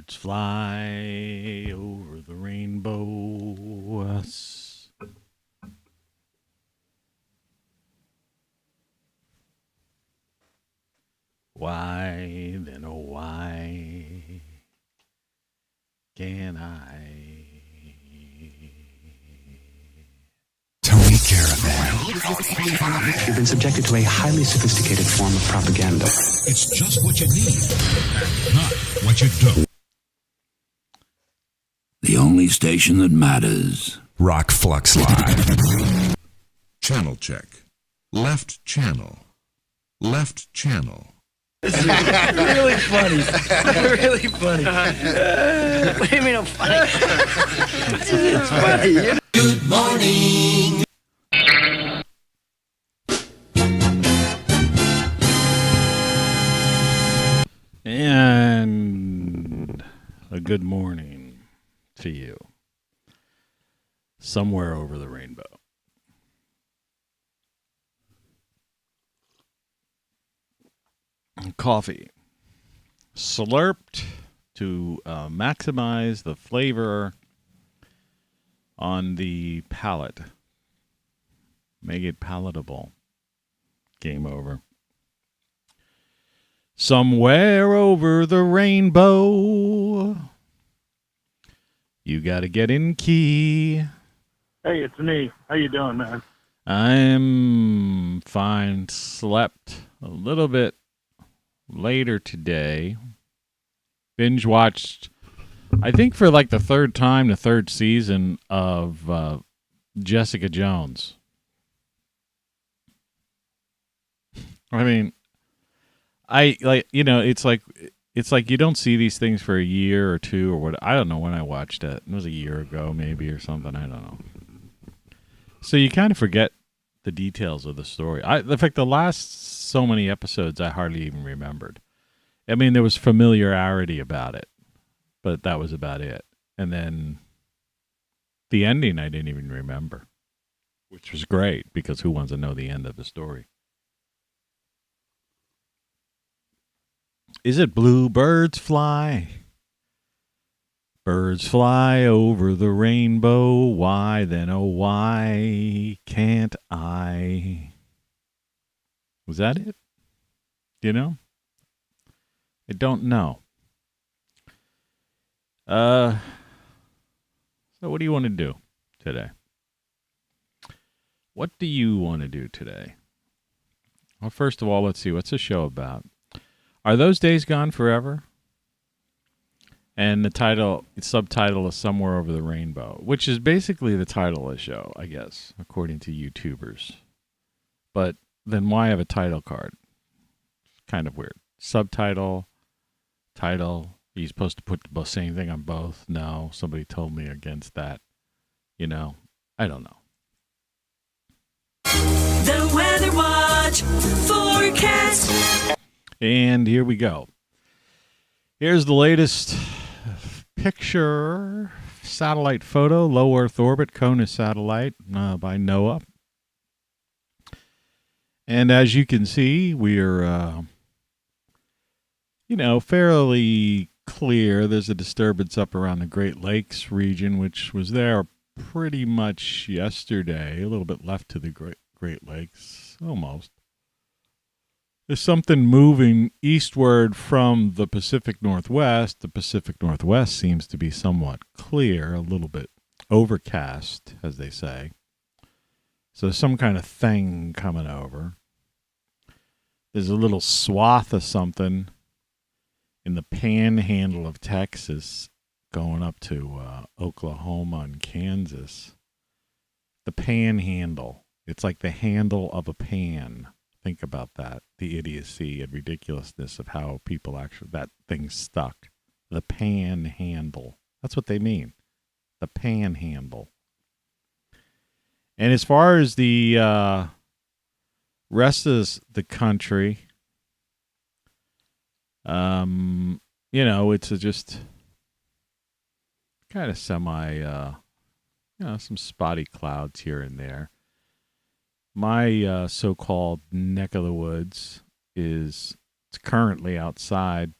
Birds fly over the rainbow. Why, then, oh, why can I? Tony Caravan. You've been subjected to a highly sophisticated form of propaganda. It's just what you need, and not what you don't. The only station that matters. ROCKFLUX Live. Channel check. Left channel. Left channel. Really funny. Really funny. What do you mean I'm funny? It's funny. Good morning. And a good morning to you. Somewhere over the rainbow. Coffee. Slurped to maximize the flavor on the palate. Make it palatable. Game over. Somewhere over the rainbow. You gotta get in key. Hey, it's me. How you doing, man? I'm fine. Slept a little bit later today. Binge watched, I think for like the third time, the third season of Jessica Jones. I mean, it's like you don't see these things for a year or two or what. I don't know when I watched it. It was a year ago maybe or something. I don't know. So you kind of forget the details of the story. In fact, the last so many episodes I hardly even remembered. I mean, there was familiarity about it, but that was about it. And then the ending I didn't even remember, which was great because who wants to know the end of the story? Is it blue birds fly? Birds fly over the rainbow. Why then, oh, why can't I? Was that it? You know? I don't know. So what do you want to do today? What do you want to do today? Well, first of all, let's see. What's the show about? Are those days gone forever? And the subtitle is Somewhere Over the Rainbow, which is basically the title of the show, I guess, according to YouTubers. But then why have a title card? It's kind of weird. Subtitle, title. Are you supposed to put the same thing on both? No, somebody told me against that. You know, I don't know. The Weather Watch forecast. And here we go. Here's the latest picture, satellite photo, low Earth orbit, Kona satellite by NOAA. And as you can see, we're, fairly clear. There's a disturbance up around the Great Lakes region, which was there pretty much yesterday, a little bit left to the Great Lakes, almost. There's something moving eastward from the Pacific Northwest. The Pacific Northwest seems to be somewhat clear, a little bit overcast, as they say. So there's some kind of thing coming over. There's a little swath of something in the panhandle of Texas going up to Oklahoma and Kansas. The panhandle. It's like the handle of a pan. Think about that. The idiocy and ridiculousness of how people actually, that thing stuck. The panhandle. That's what they mean. The panhandle. And as far as the rest of the country, it's just kind of some spotty clouds here and there. My so-called neck of the woods it's currently outside.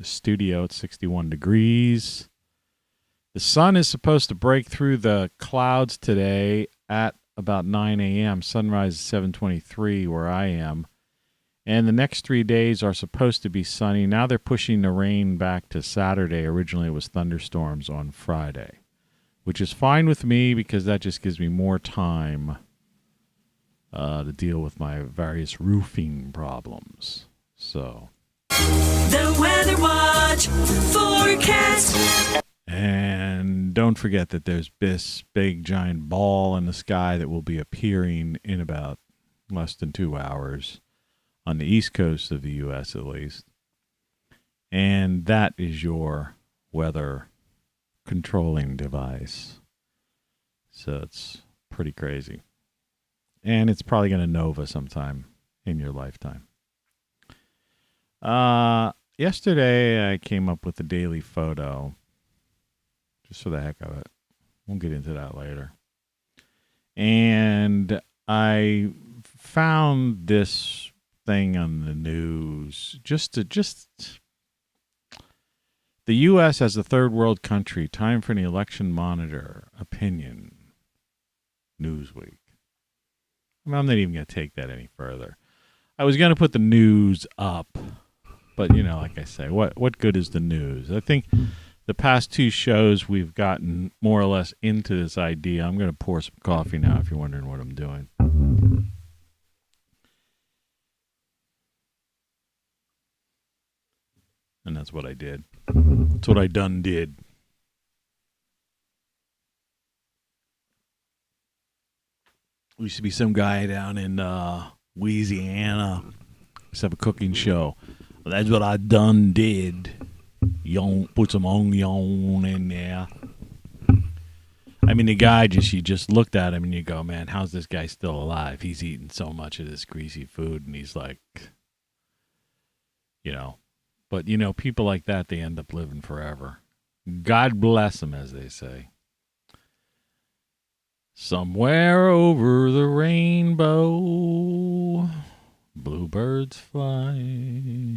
the studio at 61 degrees. The sun is supposed to break through the clouds today at about 9 a.m. Sunrise is 7:23 where I am. And the next 3 days are supposed to be sunny. Now they're pushing the rain back to Saturday. Originally it was thunderstorms on Friday, which is fine with me because that just gives me more time to deal with my various roofing problems. So, The Weather Watch forecast. and don't forget that there's this big giant ball in the sky that will be appearing in about less than 2 hours on the east coast of the U.S. at least. And that is your weather controlling device. So it's pretty crazy. And it's probably going to nova sometime in your lifetime. Yesterday I came up with a daily photo just for the heck of it. We'll get into that later. And I found this thing on the news the U.S. as a third world country, time for an election monitor, opinion, Newsweek. I'm not even going to take that any further. I was going to put the news up, but, you know, like I say, what good is the news? I think the past two shows we've gotten more or less into this idea. I'm going to pour some coffee now if you're wondering what I'm doing. And that's what I did. That's what I done did. Used to be some guy down in Louisiana. Used to have a cooking show. Well, that's what I done did. Put some onion in there. I mean, the guy you just looked at him and you go, man, how's this guy still alive? He's eating so much of this greasy food, and he's like, you know. But, you know, people like that, they end up living forever. God bless them, as they say. Somewhere over the rainbow, bluebirds fly.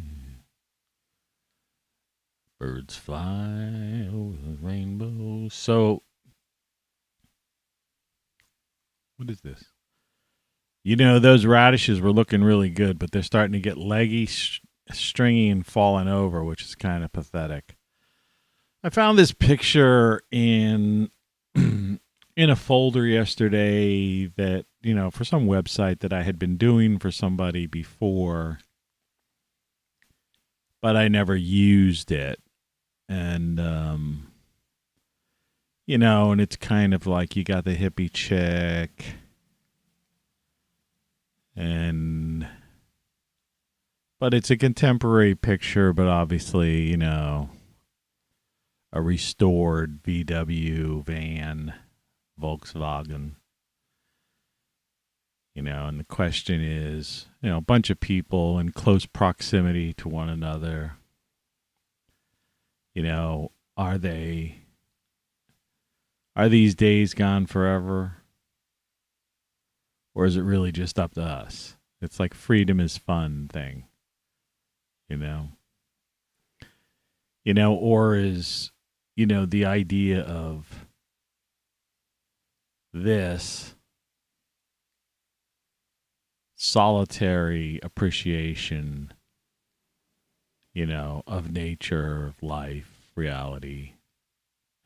Birds fly over the rainbow. So, what is this? You know, those radishes were looking really good, but they're starting to get leggy, stringy, and falling over, which is kind of pathetic. I found this picture in a folder yesterday that, you know, for some website that I had been doing for somebody before, but I never used it. And, you know, and it's kind of like you got the hippie chick but it's a contemporary picture, but obviously, you know, a restored VW van, Volkswagen. You know, and the question is, you know, a bunch of people in close proximity to one another. You know, are these days gone forever? Or is it really just up to us? It's like freedom is fun thing. You know, or is, you know, the idea of this solitary appreciation, you know, of nature, of life, reality,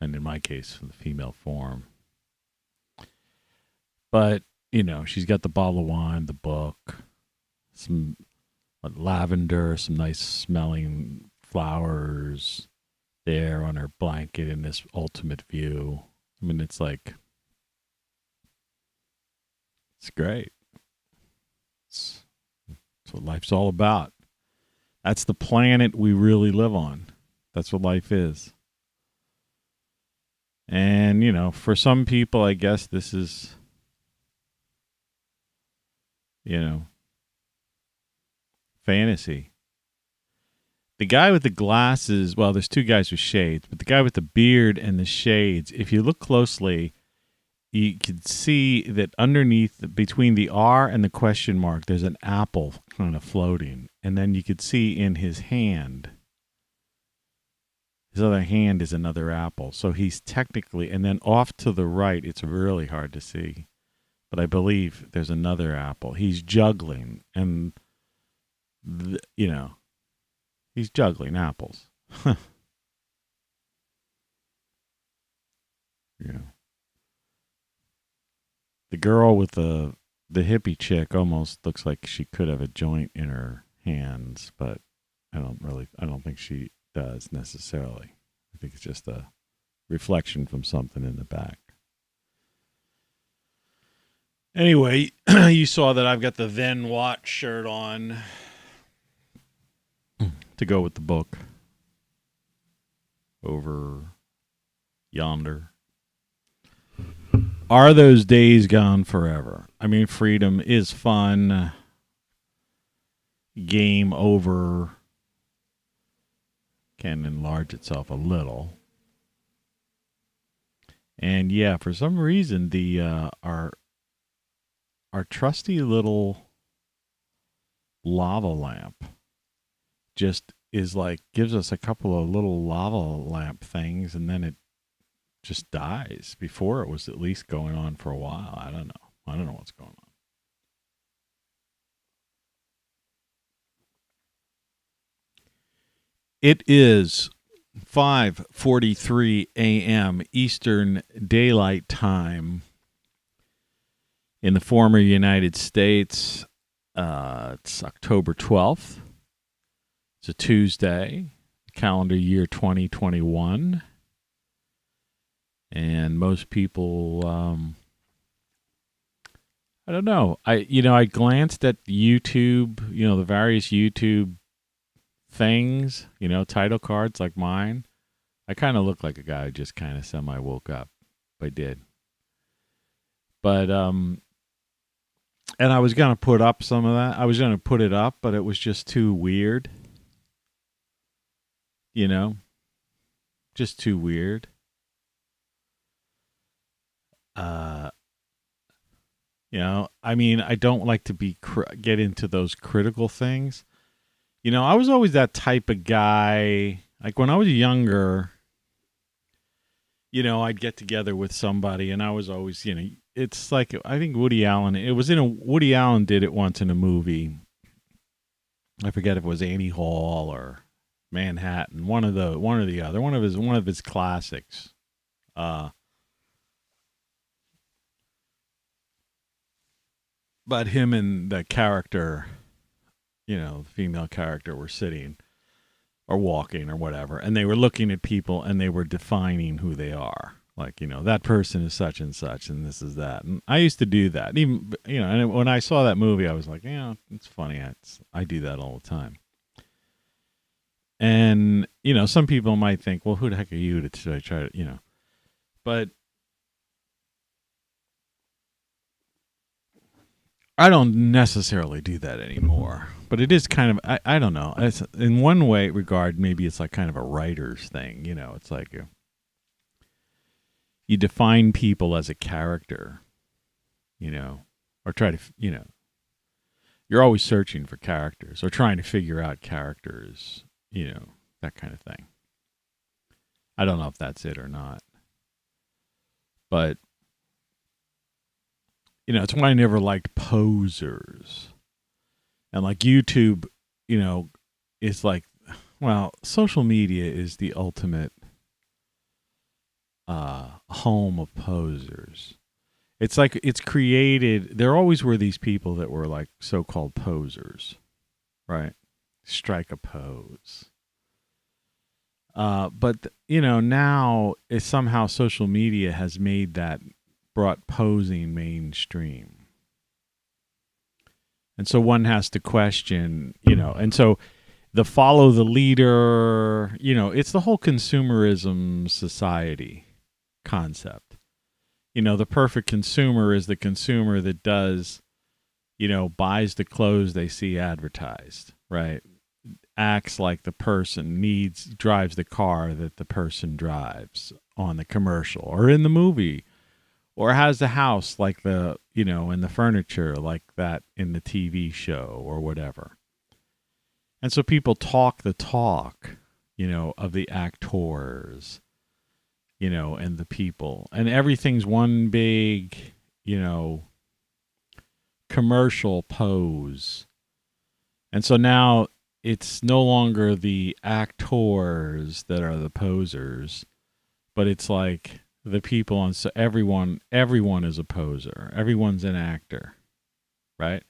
and in my case, the female form. But, you know, she's got the bottle of wine, the book, some lavender, some nice smelling flowers there on her blanket in this ultimate view. I mean, it's like, it's great. It's what life's all about. That's the planet we really live on. That's what life is. And, you know, for some people, I guess this is, you know, fantasy. The guy with the glasses, well, there's two guys with shades, but the guy with the beard and the shades, if you look closely, you can see that underneath, between the R and the question mark, there's an apple kind of floating. And then you could see in his hand, His other hand is another apple. So he's technically, and then off to the right, it's really hard to see. But I believe there's another apple. He's juggling, and, he's juggling apples. Yeah. The girl with the hippie chick almost looks like she could have a joint in her hands, but I don't think she does necessarily. I think it's just a reflection from something in the back. Anyway, you saw that I've got the Then Watch shirt on to go with the book over yonder. Are those days gone forever? I mean, freedom is fun. Game over can enlarge itself a little. And yeah, for some reason, our trusty little lava lamp just is like, gives us a couple of little lava lamp things, and then it just dies. Before it was at least going on for a while. I don't know what's going on. It is 5:43 a.m. Eastern Daylight Time in the former United States. It's October 12th. It's a Tuesday, calendar year 2021. And most people, I don't know. I glanced at YouTube, the various YouTube things, title cards like mine. I kind of look like a guy who just kind of semi woke up. I did. But, and I was going to put up some of that. I was going to put it up, but it was just too weird. Just too weird. I don't like to get into those critical things. I was always that type of guy. Like when I was younger, I'd get together with somebody, and I was always, it's like, I think Woody Allen did it once in a movie. I forget if it was Annie Hall or Manhattan, one or the other, one of his classics. But him and the character, the female character, were sitting or walking or whatever, and they were looking at people and they were defining who they are. Like, that person is such and such and this is that. And I used to do that. Even, and when I saw that movie, I was like, it's funny. I do that all the time. And, some people might think, well, who the heck are you to try to, but I don't necessarily do that anymore, but it is kind of, I don't know. It's, in one regard, maybe it's like kind of a writer's thing. It's like you define people as a character, or try to, you're always searching for characters or trying to figure out characters, that kind of thing. I don't know if that's it or not, but it's why I never liked posers. And like YouTube, is like, well, social media is the ultimate home of posers. It's like it's created, there always were these people that were like so-called posers, right? Strike a pose. But, now it's somehow social media has brought posing mainstream. And so one has to question, and so the follow the leader, it's the whole consumerism society concept. The perfect consumer is the consumer that does, buys the clothes they see advertised, right? Acts like the person drives the car that the person drives on the commercial or in the movie. Or has the house like and the furniture like that in the TV show or whatever. And so people talk the talk, of the actors, and the people. And everything's one big, commercial pose. And so now it's no longer the actors that are the posers, but it's like the people on, so everyone is a poser. Everyone's an actor, right?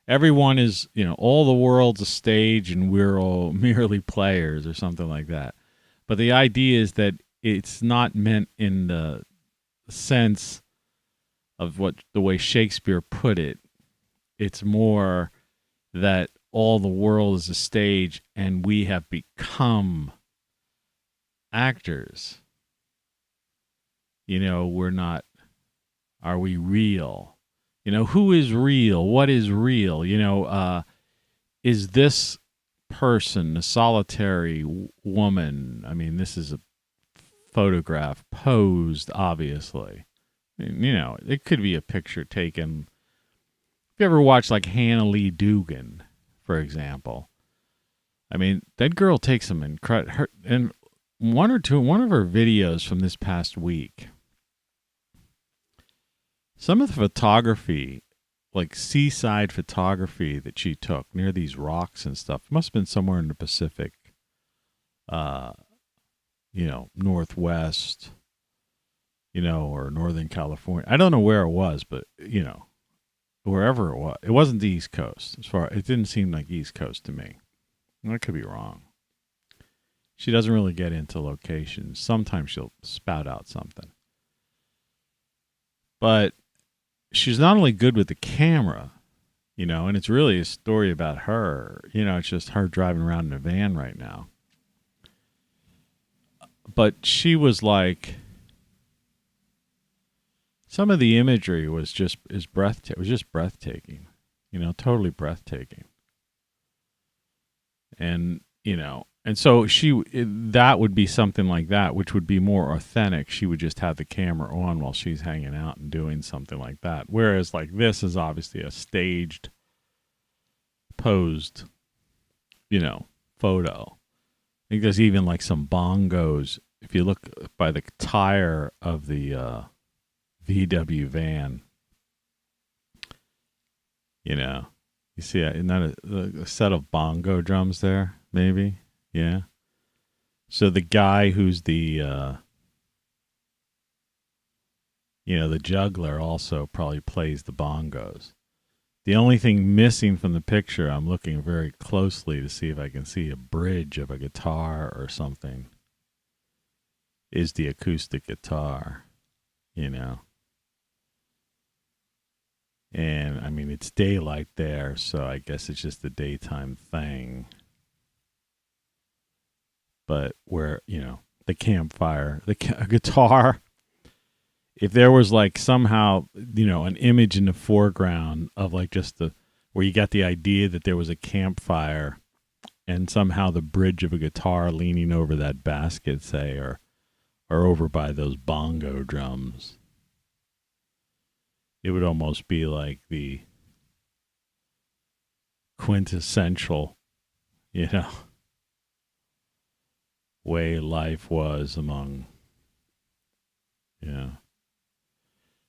Everyone is, all the world's a stage and we're all merely players or something like that. But the idea is that it's not meant in the sense of the way Shakespeare put it. It's more that all the world is a stage and we have become actors. We're not, are we real? Who is real? What is real? Is this person a solitary woman? I mean, this is a photograph posed, obviously. It could be a picture taken. If you ever watch like Hannah Lee Dugan, for example, I mean, that girl takes some incredible, and one of her videos from this past week, some of the photography, like seaside photography that she took near these rocks and stuff, must have been somewhere in the Pacific, Northwest, or Northern California. I don't know where it was, but, wherever it was. It wasn't the East Coast. It didn't seem like East Coast to me. I could be wrong. She doesn't really get into locations. Sometimes she'll spout out something. But she's not only good with the camera, and it's really a story about her. It's just her driving around in a van right now. But she was like, some of the imagery was just breathtaking, totally breathtaking. And, and so that would be something like that, which would be more authentic. She would just have the camera on while she's hanging out and doing something like that. Whereas like this is obviously a staged, posed, photo. I think there's even like some bongos. If you look by the tire of the VW van, you see a set of bongo drums there, maybe. Yeah. So the guy who's the the juggler also probably plays the bongos. The only thing missing from the picture, I'm looking very closely to see if I can see a bridge of a guitar or something, is the acoustic guitar, And I mean, it's daylight there, so I guess it's just a daytime thing. But where, the campfire, the guitar, if there was like somehow, an image in the foreground of like just where you got the idea that there was a campfire and somehow the bridge of a guitar leaning over that basket, say, or over by those bongo drums, it would almost be like the quintessential, way life was among,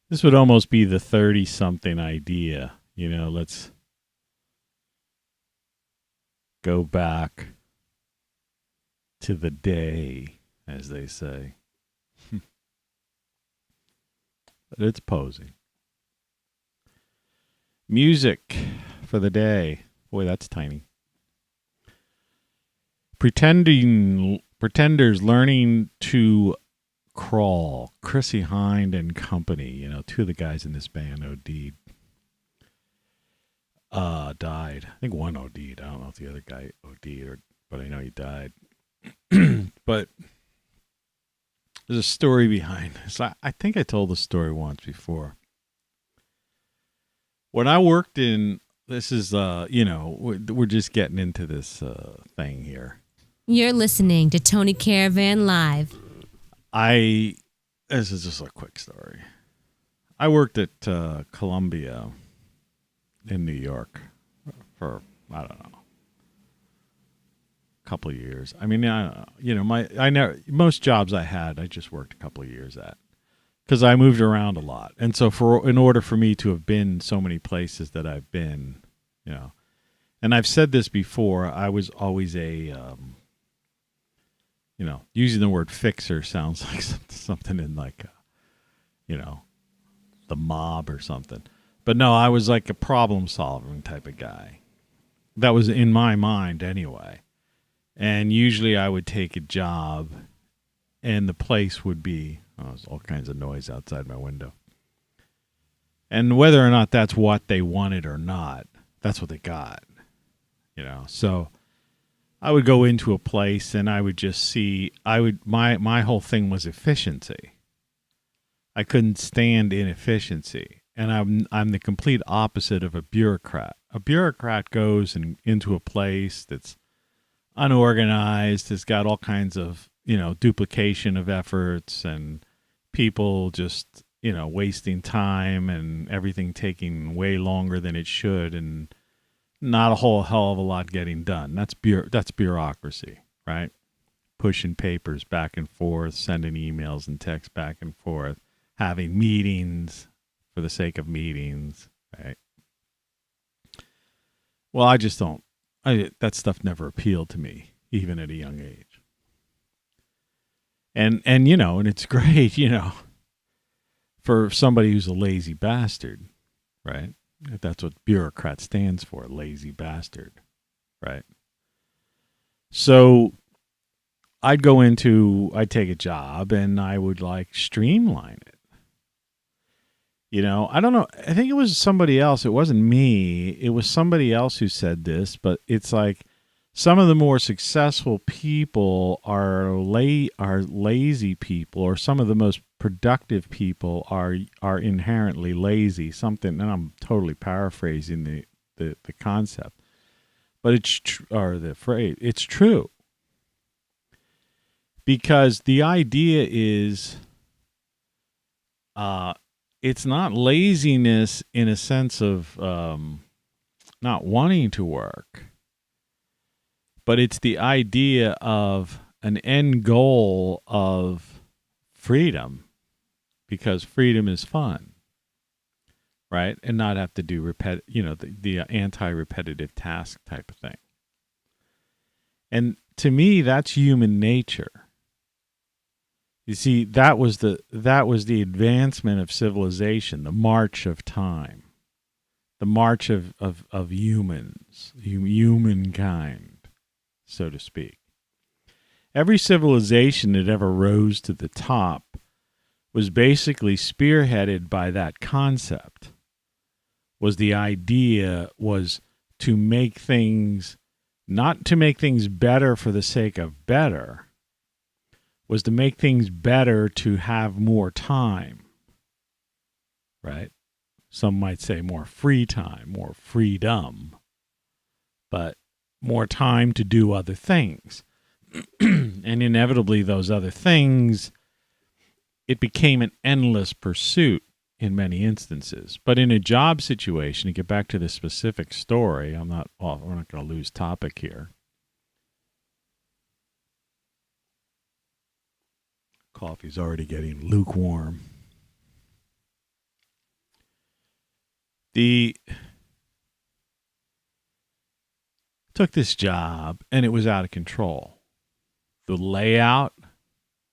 This would almost be the 30-something idea, let's go back to the day, as they say. But it's posing. Music for the day. Boy, that's tiny. Pretenders learning to crawl. Chrissy Hind and company, two of the guys in this band OD'd. Died. I think one OD'd. I don't know if the other guy OD'd, but I know he died. But there's a story behind this. I think I told the story once before. When I worked in, this is, we're just getting into this thing here. You're listening to Tony Caravan Live. This is just a quick story. I worked at Columbia in New York for, I don't know, couple of years. I mean, most jobs I had, I just worked a couple of years at, because I moved around a lot. And so in order for me to have been so many places that I've been, and I've said this before, I was always a, using the word fixer sounds like something in like, the mob or something. But no, I was like a problem solving type of guy. That was in my mind anyway. And usually I would take a job and the place would be, there's all kinds of noise outside my window. And whether or not that's what they wanted or not, that's what they got. So I would go into a place and I would just see, my whole thing was efficiency. I couldn't stand inefficiency. And I'm the complete opposite of a bureaucrat. A bureaucrat goes into a place that's unorganized, has got all kinds of, duplication of efforts and people just, wasting time and everything taking way longer than it should and not a whole hell of a lot getting done. That's bureaucracy, right? Pushing papers back and forth, sending emails and texts back and forth, having meetings for the sake of meetings, right? Well, I just don't. That stuff never appealed to me, even at a young age. And it's great, for somebody who's a lazy bastard, right? If that's what bureaucrat stands for, lazy bastard, right? So I'd take a job and I would like streamline it. I don't know. I think it was somebody else. It wasn't me. It was somebody else who said this, but it's like some of the more successful people are lazy people, or some of the most productive people are inherently lazy. Something, and I'm totally paraphrasing the concept, but the phrase. It's true, because the idea is, it's not laziness in a sense of not wanting to work, but it's the idea of an end goal of freedom, because freedom is fun, right? And not have to do the anti-repetitive task type of thing. And to me, that's human nature. You see, that was the advancement of civilization, the march of time, the march of humans, humankind, so to speak. Every civilization that ever rose to the top was basically spearheaded by that concept. The idea was to make things, not to make things better for the sake of better, was to make things better to have more time, right? Some might say more free time, more freedom, but more time to do other things. And inevitably those other things, it became an endless pursuit in many instances. But in a job situation, to get back to the specific story, we're not going to lose topic here. Coffee's already getting lukewarm. Took this job and it was out of control. The layout,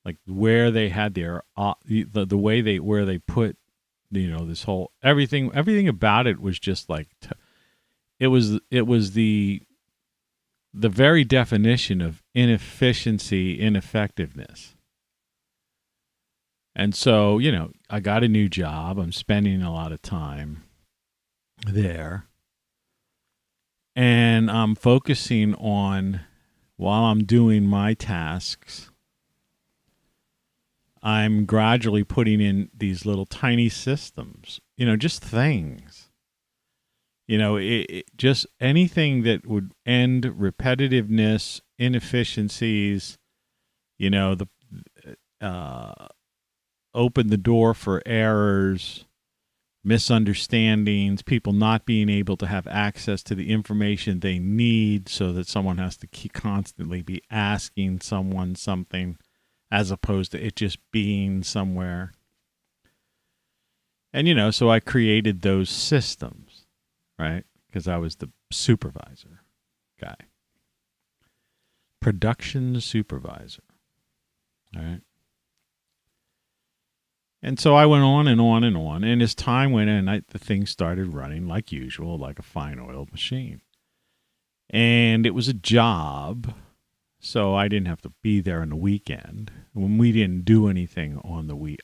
like where they had their the way where they put, this whole everything about it was just like it was the very definition of inefficiency, ineffectiveness. And so, I got a new job. I'm spending a lot of time there. And I'm focusing on, while I'm doing my tasks, I'm gradually putting in these little tiny systems, just things. Just anything that would end repetitiveness, inefficiencies, open the door for errors, misunderstandings, people not being able to have access to the information they need, so that someone has to constantly be asking someone something as opposed to it just being somewhere. And, so I created those systems, right? Because I was the supervisor guy. Production supervisor. All right. And so I went on and on and on. And as time went in, the thing started running like usual, like a fine-oiled machine. And it was a job, so I didn't have to be there on the weekend. When we didn't do anything on the week,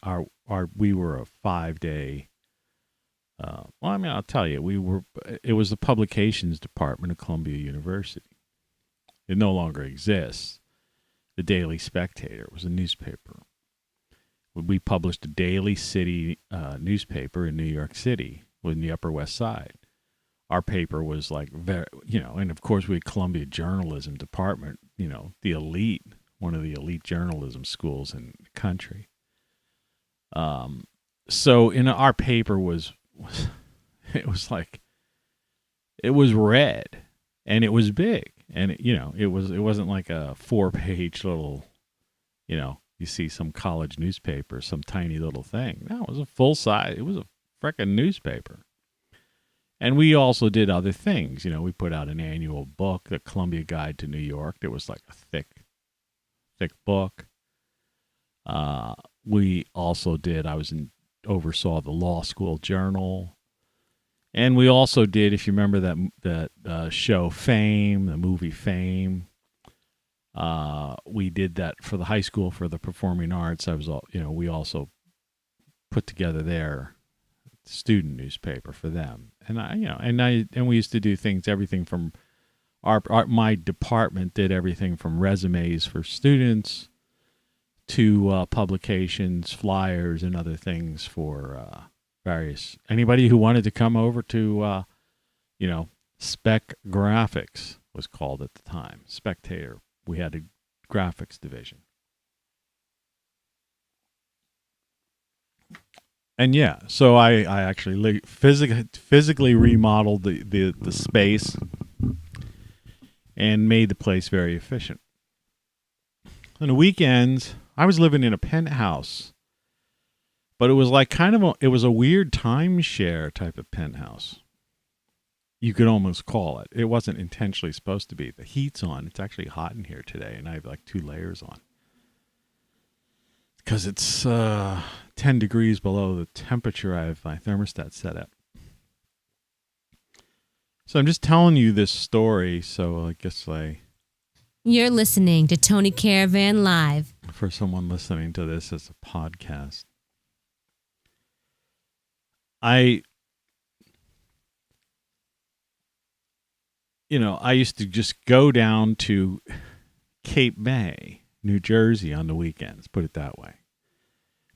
we were a 5-day. I'll tell you, it was the publications department of Columbia University. It no longer exists. The Daily Spectator was a newspaper. We published a daily city newspaper in New York City, in the Upper West Side. Our paper was like very, and of course we had Columbia Journalism Department, the elite, one of the elite journalism schools in the country. So our paper was it was red, and it was big, and it wasn't like a 4-page little, you see some college newspaper, some tiny little thing. No, it was a full size. It was a frickin' newspaper. And we also did other things. We put out an annual book, the Columbia Guide to New York. That was like a thick book. We also did, oversaw the Law School Journal. And we also did, if you remember that show Fame, the movie Fame, we did that for the high school for the performing arts. We also put together their student newspaper for them, and we used to do things, everything from my department did everything from resumes for students to publications, flyers, and other things for anybody who wanted to come over to, Spec Graphics was called at the time, Spectator. We had a graphics division. And so I actually physically remodeled the space and made the place very efficient. On the weekends, I was living in a penthouse, but it was like it was a weird timeshare type of penthouse. You could almost call it. It wasn't intentionally supposed to be. The heat's on. It's actually hot in here today, and I have like 2 layers on. Because it's 10 degrees below the temperature I have my thermostat set at. So I'm just telling you this story, so I guess You're listening to Tony Caravan Live. For someone listening to this as a podcast. I used to just go down to Cape May, New Jersey on the weekends, put it that way.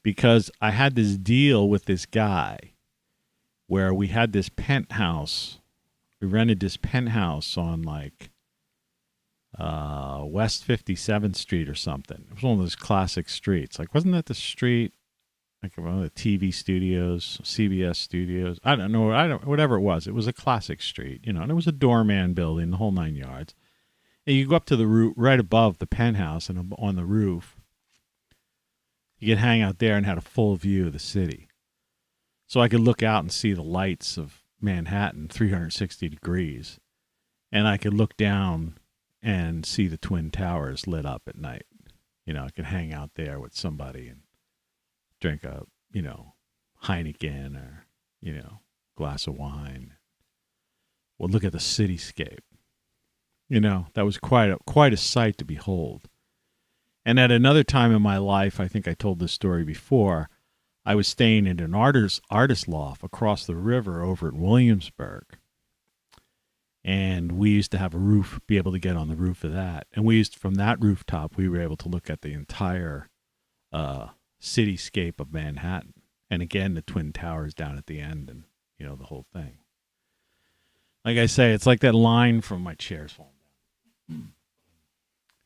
Because I had this deal with this guy where we had this penthouse. We rented this penthouse on West 57th Street or something. It was one of those classic streets. Wasn't that the street? One of the TV studios, CBS studios. I don't know. Whatever it was. It was a classic street, and it was a doorman building, the whole 9 yards. And you go up to the roof, right above the penthouse, and on the roof, you could hang out there and had a full view of the city. So I could look out and see the lights of Manhattan 360 degrees. And I could look down and see the Twin Towers lit up at night. I could hang out there with somebody and drink a, Heineken or, glass of wine. Well, look at the cityscape. That was quite a sight to behold. And at another time in my life, I think I told this story before, I was staying in an artist loft across the river over at Williamsburg. And we used to have a roof, be able to get on the roof of that. And from that rooftop, we were able to look at the entire cityscape of Manhattan. And again, the Twin Towers down at the end and, the whole thing. Like I say, it's like that line from my chair's falling down.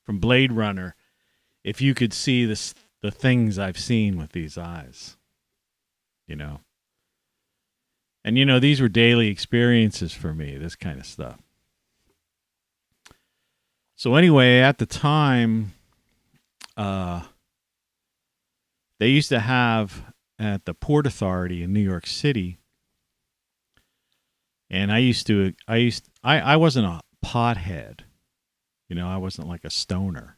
From Blade Runner, if you could see the things I've seen with these eyes, And, you know, these were daily experiences for me, this kind of stuff. So anyway, at the time, they used to have at the Port Authority in New York City, and I wasn't a pothead. You know, I wasn't like a stoner.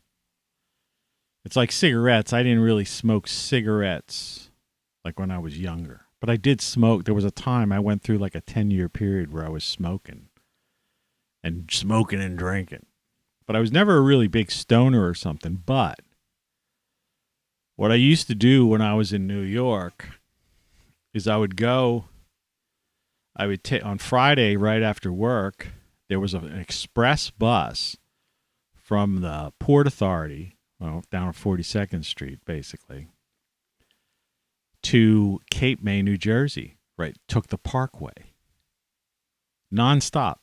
It's like cigarettes. I didn't really smoke cigarettes like when I was younger. But I did smoke. There was a time I went through like a 10-year period where I was smoking and drinking. But I was never a really big stoner or something. But what I used to do when I was in New York is I would take on Friday right after work, there was an express bus from the Port Authority, well, down 42nd Street, basically, to Cape May, New Jersey, right? Took the Parkway. Nonstop.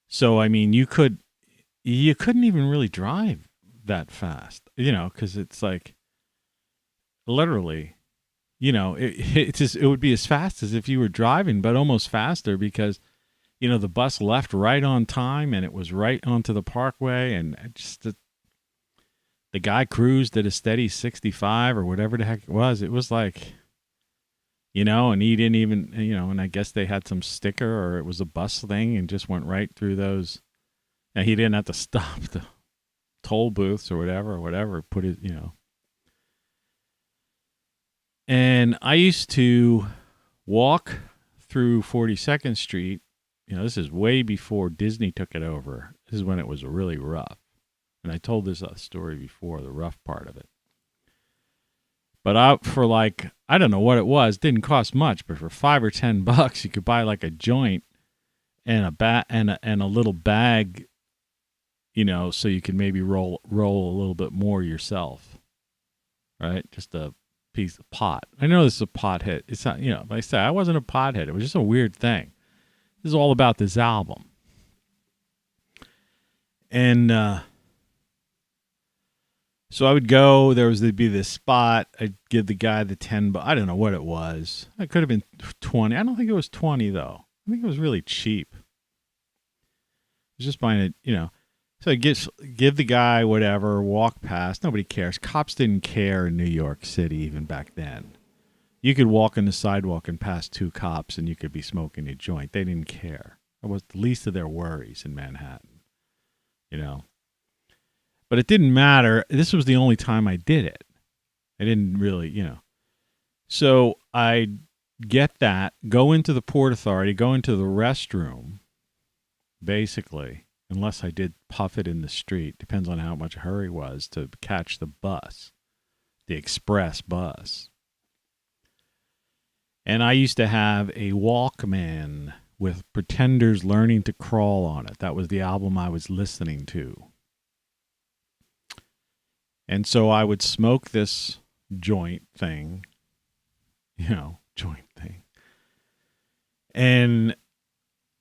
So, I mean, you couldn't even really drive that fast, you know, because it's like, literally, you know, it would be as fast as if you were driving, but almost faster because, you know, the bus left right on time and it was right onto the Parkway, and just the guy cruised at a steady 65 or whatever the heck it was. It was like, you know, and he didn't even, you know, and I guess they had some sticker or it was a bus thing and just went right through those. And he didn't have to stop the toll booths or whatever, put it, you know. And I used to walk through 42nd Street. You know, this is way before Disney took it over. This is when it was really rough. And I told this story before, the rough part of it. But for like, I don't know what it was, didn't cost much, but for $5 or $10, you could buy like a joint and a little bag, you know, so you could maybe roll a little bit more yourself, right? Just a piece of pot. I know this is a pothead. It's not, you know, like I said, I wasn't a pothead. It was just a weird thing. This is all about this album. And so I would go, there'd be this spot, I'd give the guy the 10, but I don't know what it was. It could have been 20. I don't think it was 20 though. I think it was really cheap. I was just buying it, you know. So I give the guy whatever, walk past. Nobody cares. Cops didn't care in New York City even back then. You could walk on the sidewalk and pass two cops and you could be smoking a joint. They didn't care. It was the least of their worries in Manhattan, you know. But it didn't matter. This was the only time I did it. I didn't really, you know. So I'd get that, go into the Port Authority, go into the restroom, basically, unless I did puff it in the street. Depends on how much hurry was to catch the bus, the express bus. And I used to have a Walkman with Pretenders Learning to Crawl on it. That was the album I was listening to. And so I would smoke this joint thing, and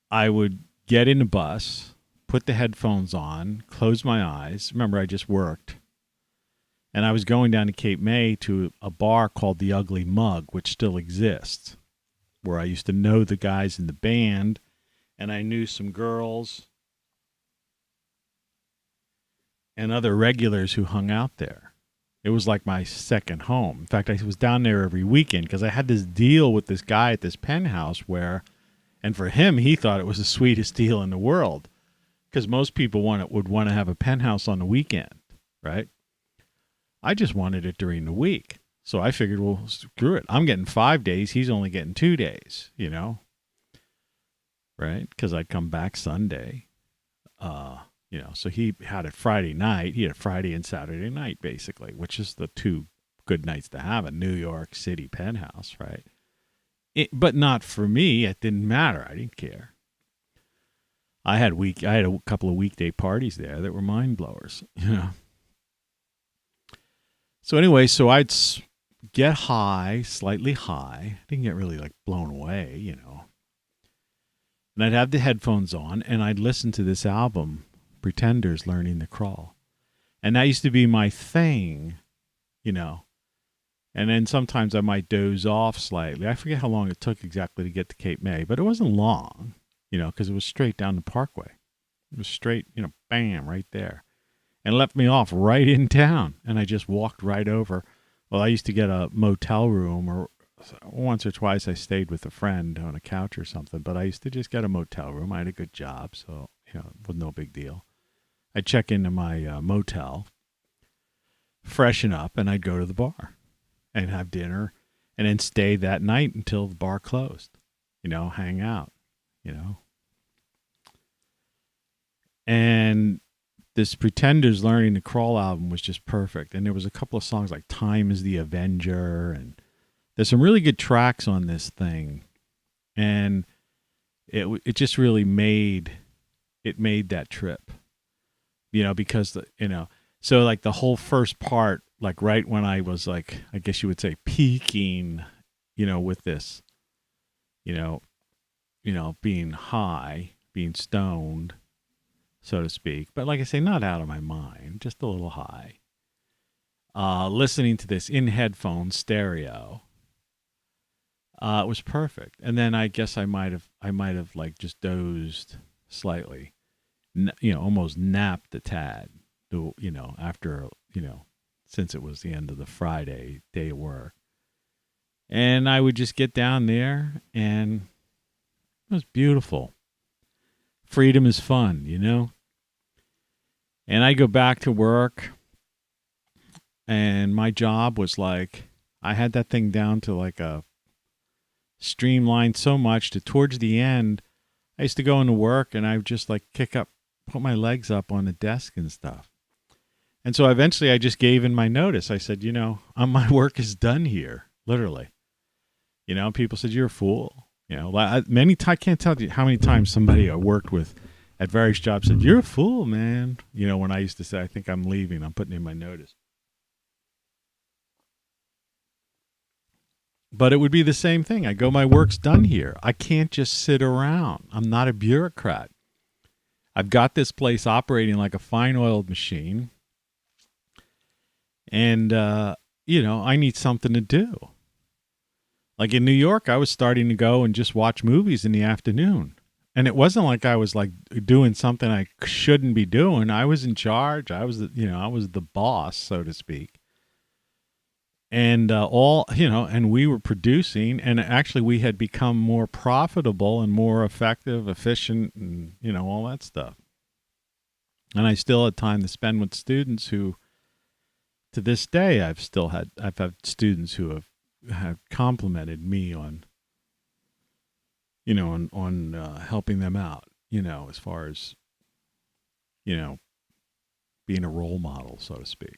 I would get in a bus, put the headphones on, close my eyes. Remember, I just worked. And I was going down to Cape May to a bar called The Ugly Mug, which still exists, where I used to know the guys in the band, and I knew some girls and other regulars who hung out there. It was like my second home. In fact, I was down there every weekend because I had this deal with this guy at this penthouse where, and for him, he thought it was the sweetest deal in the world because most people would want to have a penthouse on the weekend, right? I just wanted it during the week. So I figured, well, screw it. I'm getting 5 days. He's only getting 2 days, you know, right? Because I'd come back Sunday. You know, so he had it Friday night. He had a Friday and Saturday night, basically, which is the two good nights to have a New York City penthouse, right? But not for me. It didn't matter. I didn't care. I had a couple of weekday parties there that were mind blowers, you know. So anyway, so I'd get high, slightly high. I didn't get really like blown away, you know. And I'd have the headphones on, and I'd listen to this album, Pretenders Learning to Crawl. And that used to be my thing, you know. And then sometimes I might doze off slightly. I forget how long it took exactly to get to Cape May, but it wasn't long, because it was straight down the Parkway. It was straight, bam, right there. And left me off right in town. And I just walked right over. Well, I used to get a motel room, or once or twice I stayed with a friend on a couch or something, but I used to just get a motel room. I had a good job, so, it was no big deal. I'd check into my motel, freshen up, and I'd go to the bar and have dinner, and then stay that night until the bar closed, hang out, And this Pretenders Learning to Crawl album was just perfect. And there was a couple of songs like Time is the Avenger, and there's some really good tracks on this thing. And it just really made that trip, because, so like the whole first part, like right when I was like, I guess you would say peaking, with this, being high, being stoned, so to speak. But like I say, not out of my mind, just a little high. Listening to this in headphones, stereo. It was perfect. And then I guess I might have like just dozed slightly, almost napped a tad, after, since it was the end of the Friday day of work. And I would just get down there, and it was beautiful. Freedom is fun, And I go back to work, and my job was like, I had that thing down to like a streamlined so much that towards the end, I used to go into work and I would just like put my legs up on the desk and stuff. And so eventually I just gave in my notice. I said, my work is done here, literally. People said, you're a fool. I can't tell you how many times somebody I worked with at various jobs said, you're a fool, man. When I used to say, I think I'm leaving, I'm putting in my notice. But it would be the same thing. I go, my work's done here. I can't just sit around. I'm not a bureaucrat. I've got this place operating like a fine-oiled machine. And, I need something to do. Like in New York, I was starting to go and just watch movies in the afternoon. And it wasn't like I was like doing something I shouldn't be doing. I was in charge. I was the boss, so to speak. And and we were producing, and actually we had become more profitable and more effective, efficient, and, all that stuff. And I still had time to spend with students who, to this day, I've had students who have complimented me on, helping them out, as far as, being a role model, so to speak.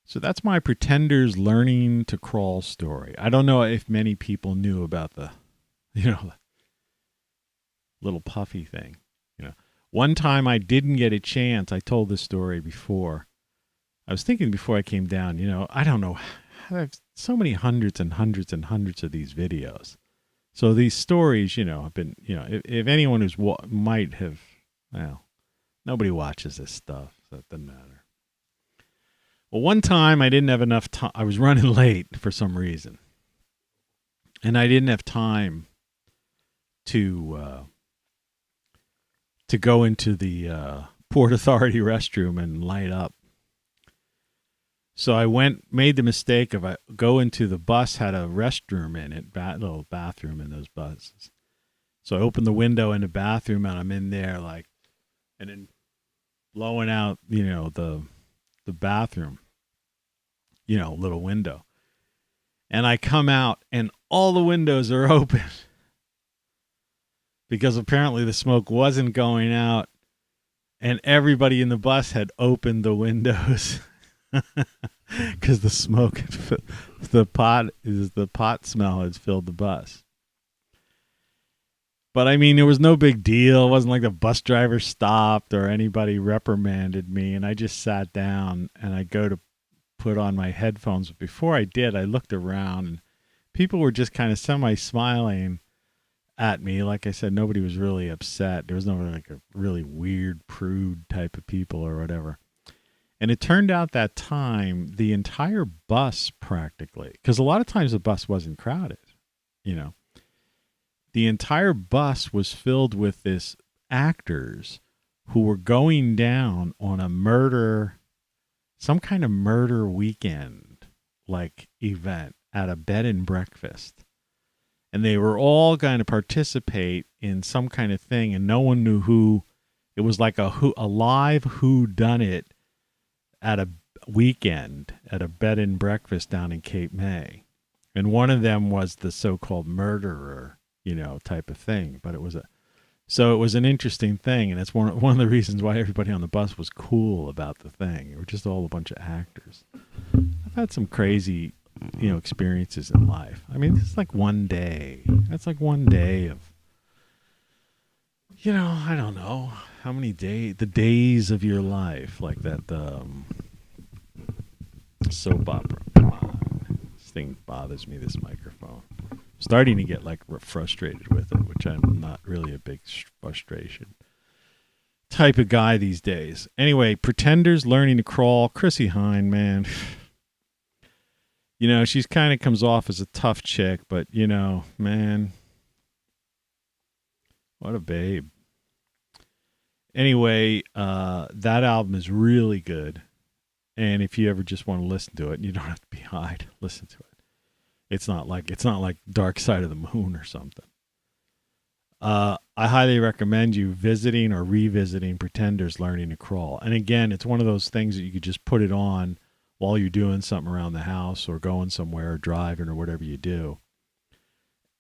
So that's my Pretenders Learning to Crawl story. I don't know if many people knew about the, little puffy thing. One time I didn't get a chance. I told this story before. I was thinking before I came down, I don't know. I have so many hundreds and hundreds and hundreds of these videos. So these stories, have been, if anyone who's might have, nobody watches this stuff, so it doesn't matter. Well, one time I didn't have enough time. I was running late for some reason. And I didn't have time to go into the Port Authority restroom and light up. So I made the mistake of go into the bus, had a restroom in it, little bathroom in those buses. So I opened the window in the bathroom, and I'm in there and then blowing out, the bathroom, little window. And I come out and all the windows are open because apparently the smoke wasn't going out and everybody in the bus had opened the windows because the smoke, the pot smell had filled the bus. But I mean, it was no big deal. It wasn't like the bus driver stopped or anybody reprimanded me. And I just sat down and I go to put on my headphones. But before I did, I looked around and people were just kind of semi-smiling at me. Like I said, nobody was really upset. There was no like a really weird prude type of people or whatever. And it turned out that time, the entire bus practically, because a lot of times the bus wasn't crowded, you know. The entire bus was filled with this actors who were going down on a murder, some kind of murder weekend like event at a bed and breakfast. And they were all going to participate in some kind of thing, and no one knew who. It was like a live whodunit at a weekend at a bed and breakfast down in Cape May. And one of them was the so-called murderer, you know, type of thing. But it was an interesting thing, and it's one of the reasons why everybody on the bus was cool about the thing. It were just all a bunch of actors. I've had some crazy, you know, experiences in life. I mean, it's like one day. That's like one day of, you know, I don't know how many days, the days of your life, like that soap opera. Come on. This thing bothers me, this microphone. I'm starting to get like frustrated with it, which I'm not really a big frustration type of guy these days. Anyway, Pretenders Learning to Crawl. Chrissy Hine, man. You know, she's kind of comes off as a tough chick, but, you know, man, what a babe. Anyway, that album is really good. And if you ever just want to listen to it, and you don't have to be high to listen to it. It's not like Dark Side of the Moon or something. I highly recommend you visiting or revisiting Pretenders Learning to Crawl. And again, it's one of those things that you could just put it on while you're doing something around the house or going somewhere or driving or whatever you do,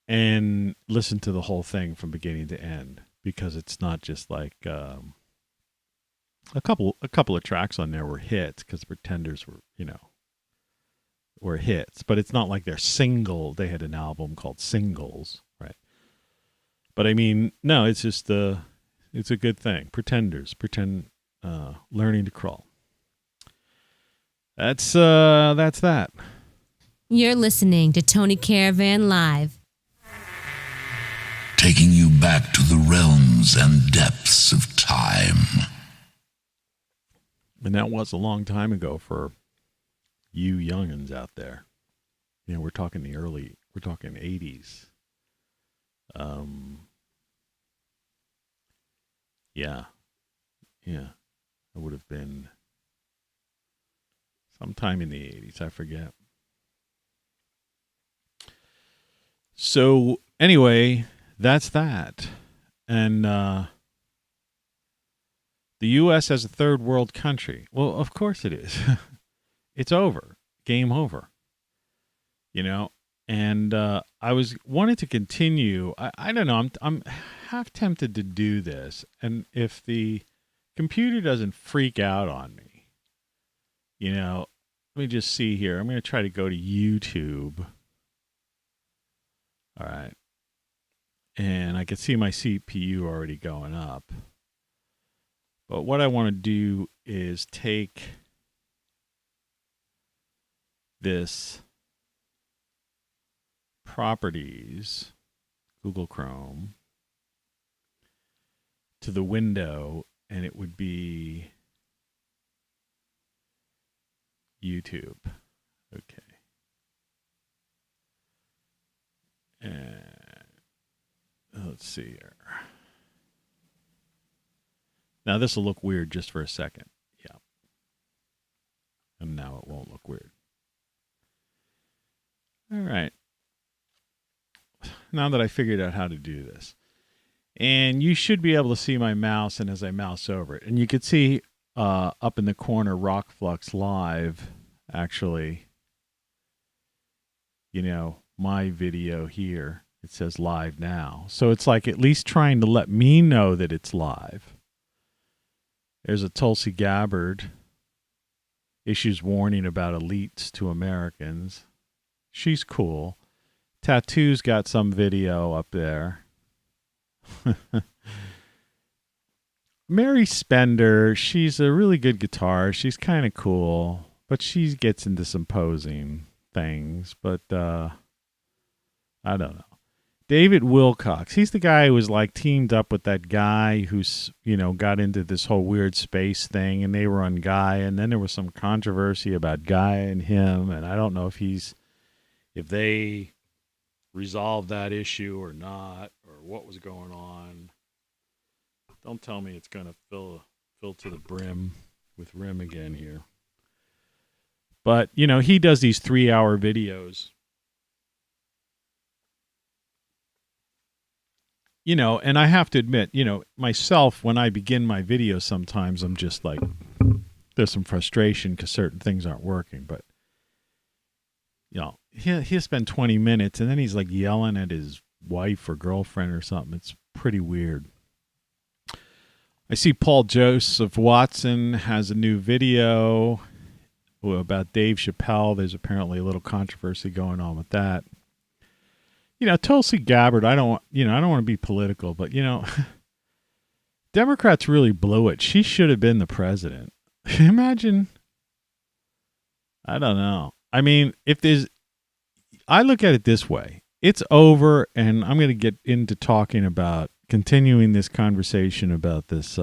and listen to the whole thing from beginning to end, because it's not just like a couple of tracks on there were hits, because Pretenders were, you know, were hits, but it's not like they're single. They had an album called Singles, right? But I mean, no, it's just it's a good thing. Pretenders, Learning to Crawl. That's that. You're listening to Tony Caravan Live. Taking you back to the realms and depths of time. And that was a long time ago for you youngins out there. You know, we're talking 80s. Yeah. It would have been sometime in the 80s, I forget. So, anyway, that's that. And the U.S. as a third world country. Well, of course it is. It's over. Game over. You know? And I wanted to continue. I don't know. I'm half tempted to do this. And if the computer doesn't freak out on me, you know, let me just see here. I'm going to try to go to YouTube. All right. And I can see my CPU already going up. But what I want to do is take this properties, Google Chrome, to the window, and it would be YouTube. Okay. And let's see here. Now this will look weird just for a second. Yeah. And now it won't look weird. All right. Now that I figured out how to do this. And you should be able to see my mouse, and as I mouse over it. And you could see up in the corner, ROCKFLUX Live, actually, you know, my video here. It says live now. So it's like at least trying to let me know that it's live. There's a Tulsi Gabbard issues warning about elites to Americans. She's cool. Tattoo's got some video up there. Mary Spender, she's a really good guitarist. She's kind of cool, but she gets into some posing things. But I don't know. David Wilcox. He's the guy who was like teamed up with that guy who's, got into this whole weird space thing, and they were on Gaia, and then there was some controversy about Gaia and him, and I don't know if they resolved that issue or not, or what was going on. Don't tell me it's going to fill to the brim with rim again here. But, he does these 3-hour videos. And I have to admit, myself, when I begin my videos, sometimes I'm just like, there's some frustration because certain things aren't working. But, he'll spend 20 minutes and then he's like yelling at his wife or girlfriend or something. It's pretty weird. I see Paul Joseph Watson has a new video about Dave Chappelle. There's apparently a little controversy going on with that. Tulsi Gabbard, I don't want to be political, but, Democrats really blew it. She should have been the president. Imagine. I don't know. I mean, I look at it this way. It's over, and I'm going to get into talking about continuing this conversation about this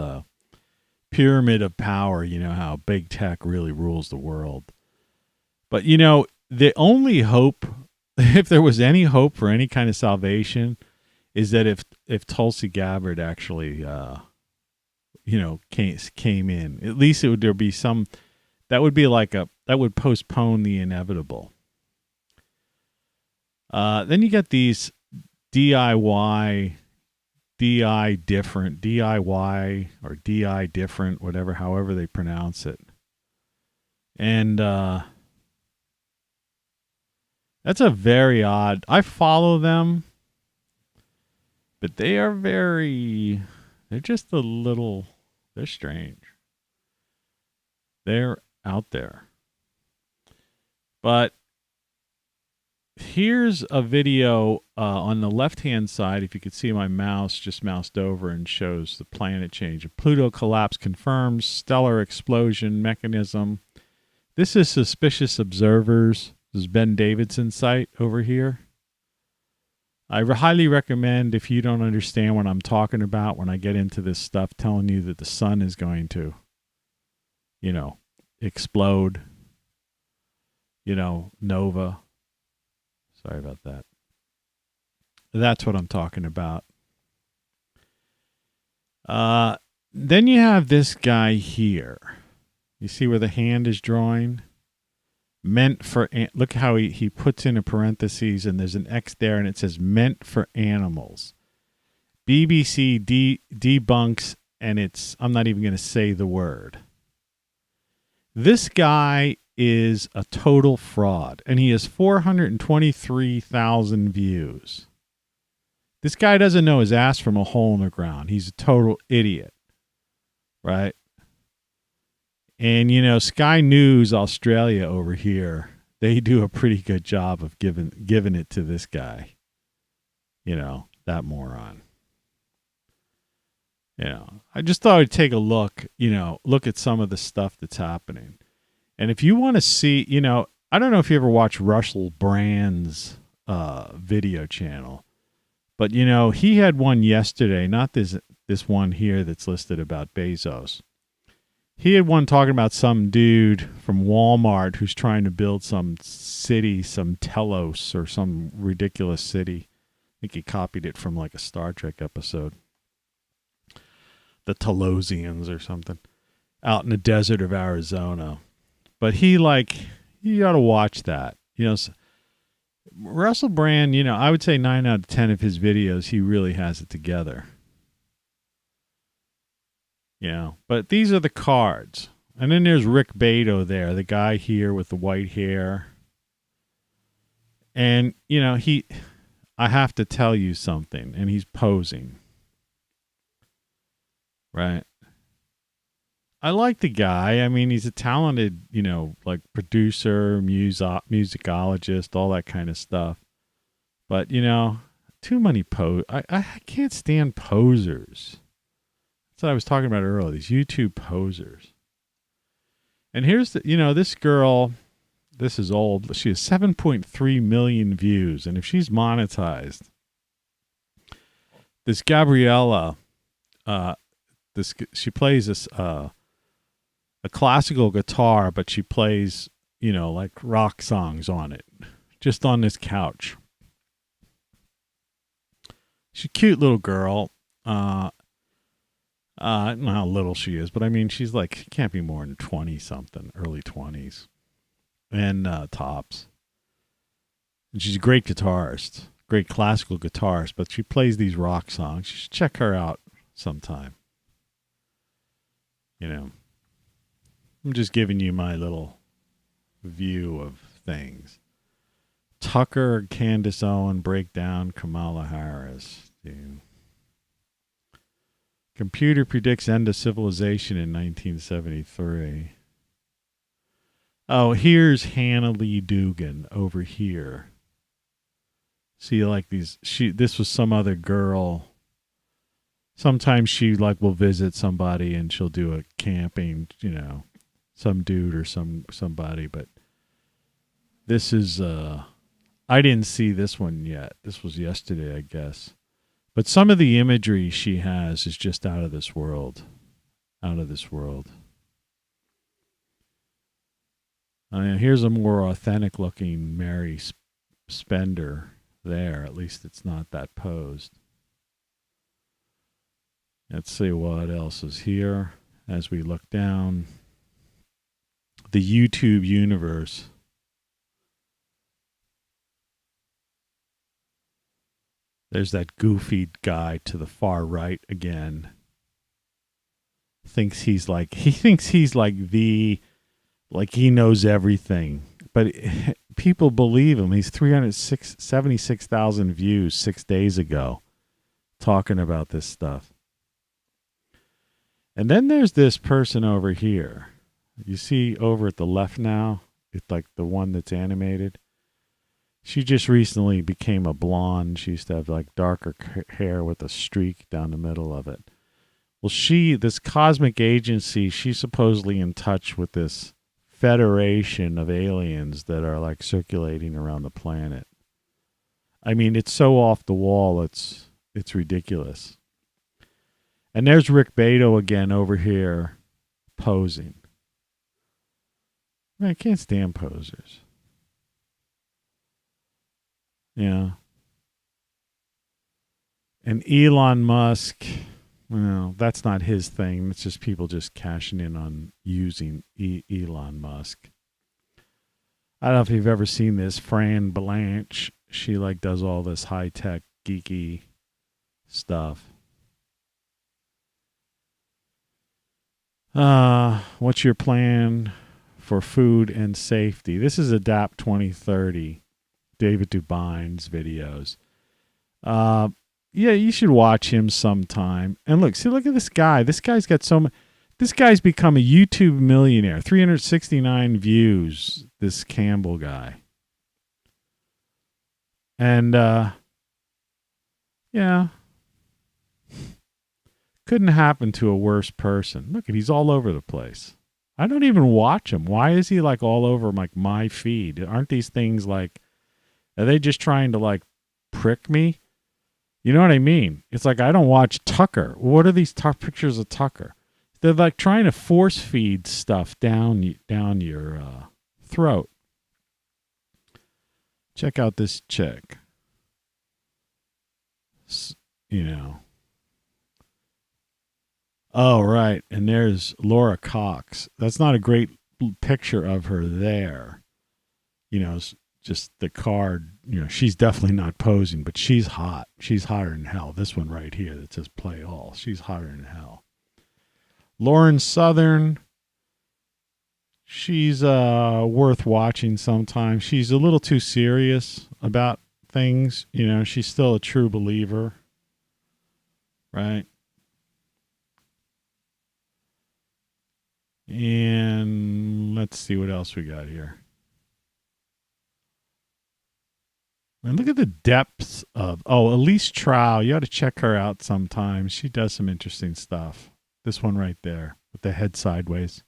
pyramid of power, how big tech really rules the world. But, the only hope, if there was any hope for any kind of salvation, is that if Tulsi Gabbard actually, came in, at least there would be some, that would postpone the inevitable. Then you get these DIY or DI different, however they pronounce it. And, that's a very odd. I follow them, but they're just they're strange. They're out there. But here's a video on the left-hand side. If you could see my mouse, just moused over and shows the planet change. A Pluto collapse confirms stellar explosion mechanism. This is Suspicious Observers. This is Ben Davidson's site over here. I highly recommend, if you don't understand what I'm talking about when I get into this stuff, telling you that the sun is going to, explode, nova. Sorry about that. That's what I'm talking about. Then you have this guy here. You see where the hand is drawing? Meant for, look how he puts in a parentheses and there's an X there and it says meant for animals. BBC debunks, and I'm not even going to say the word. This guy is a total fraud, and he has 423,000 views. This guy doesn't know his ass from a hole in the ground. He's a total idiot, right? And, Sky News Australia over here, they do a pretty good job of giving it to this guy. That moron. I just thought I'd take a look at some of the stuff that's happening. And if you want to see, I don't know if you ever watch Russell Brand's video channel, but, he had one yesterday, not this one here that's listed about Bezos. He had one talking about some dude from Walmart who's trying to build some city, some Telos or some ridiculous city. I think he copied it from like a Star Trek episode. The Telosians or something. Out in the desert of Arizona. But you got to watch that. Russell Brand, I would say 9 out of 10 of his videos, he really has it together. But these are the cards. And then there's Rick Beto there, the guy here with the white hair. And, I have to tell you something, and he's posing. Right? I like the guy. I mean, he's a talented, producer, musicologist, all that kind of stuff. But, too many I can't stand posers. That's what I was talking about earlier, these YouTube posers. And here's this girl, this is old. She has 7.3 million views. And if she's monetized, this Gabriella, she plays this a classical guitar, but she plays, like rock songs on it, just on this couch. She's a cute little girl. I don't know how little she is, but I mean, she's like, she can't be more than 20 something, early 20s, and tops. And she's a great guitarist, great classical guitarist, but she plays these rock songs. You should check her out sometime. I'm just giving you my little view of things. Tucker, Candace Owen, Breakdown, Kamala Harris. Dude. Computer predicts end of civilization in 1973. Oh, here's Hannah Lee Dugan over here. See, like these, this was some other girl. Sometimes she like will visit somebody and she'll do a camping, some dude or somebody, but this is, I didn't see this one yet. This was yesterday, I guess. But some of the imagery she has is just out of this world. Out of this world. Here's a more authentic looking Mary Spender there. At least it's not that posed. Let's see what else is here as we look down. The YouTube universe. There's that goofy guy to the far right again. He thinks he's like he knows everything. But people believe him. He's 376,000 views 6 days ago talking about this stuff. And then there's this person over here. You see over at the left now? It's like the one that's animated. She just recently became a blonde. She used to have like darker hair with a streak down the middle of it. Well, this cosmic agency, she's supposedly in touch with this federation of aliens that are like circulating around the planet. I mean, it's so off the wall, it's ridiculous. And there's Rick Beto again over here posing. Man, I can't stand posers. Yeah. And Elon Musk, well, that's not his thing. It's just people just cashing in on using Elon Musk. I don't know if you've ever seen this Fran Blanche. She like does all this high-tech, geeky stuff. What's your plan for food and safety? This is ADAPT 2030, David Dubine's videos. Yeah, you should watch him sometime. And look at this guy. This guy's become a YouTube millionaire. 369 views, this Campbell guy. And, yeah. Couldn't happen to a worse person. Look, he's all over the place. I don't even watch him. Why is he like all over like my feed? Aren't these things like, are they just trying to like prick me? You know what I mean? It's like I don't watch Tucker. What are these pictures of Tucker? They're like trying to force feed stuff down your throat. Check out this chick. Oh, right. And there's Laura Cox. That's not a great picture of her there. Just the card. She's definitely not posing, but she's hot. She's hotter than hell. This one right here that says play all. She's hotter than hell. Lauren Southern. She's worth watching sometimes. She's a little too serious about things. She's still a true believer. Right? And let's see what else we got here. And look at the depths of... Oh, Elise Trow. You ought to check her out sometime. She does some interesting stuff. This one right there with the head sideways.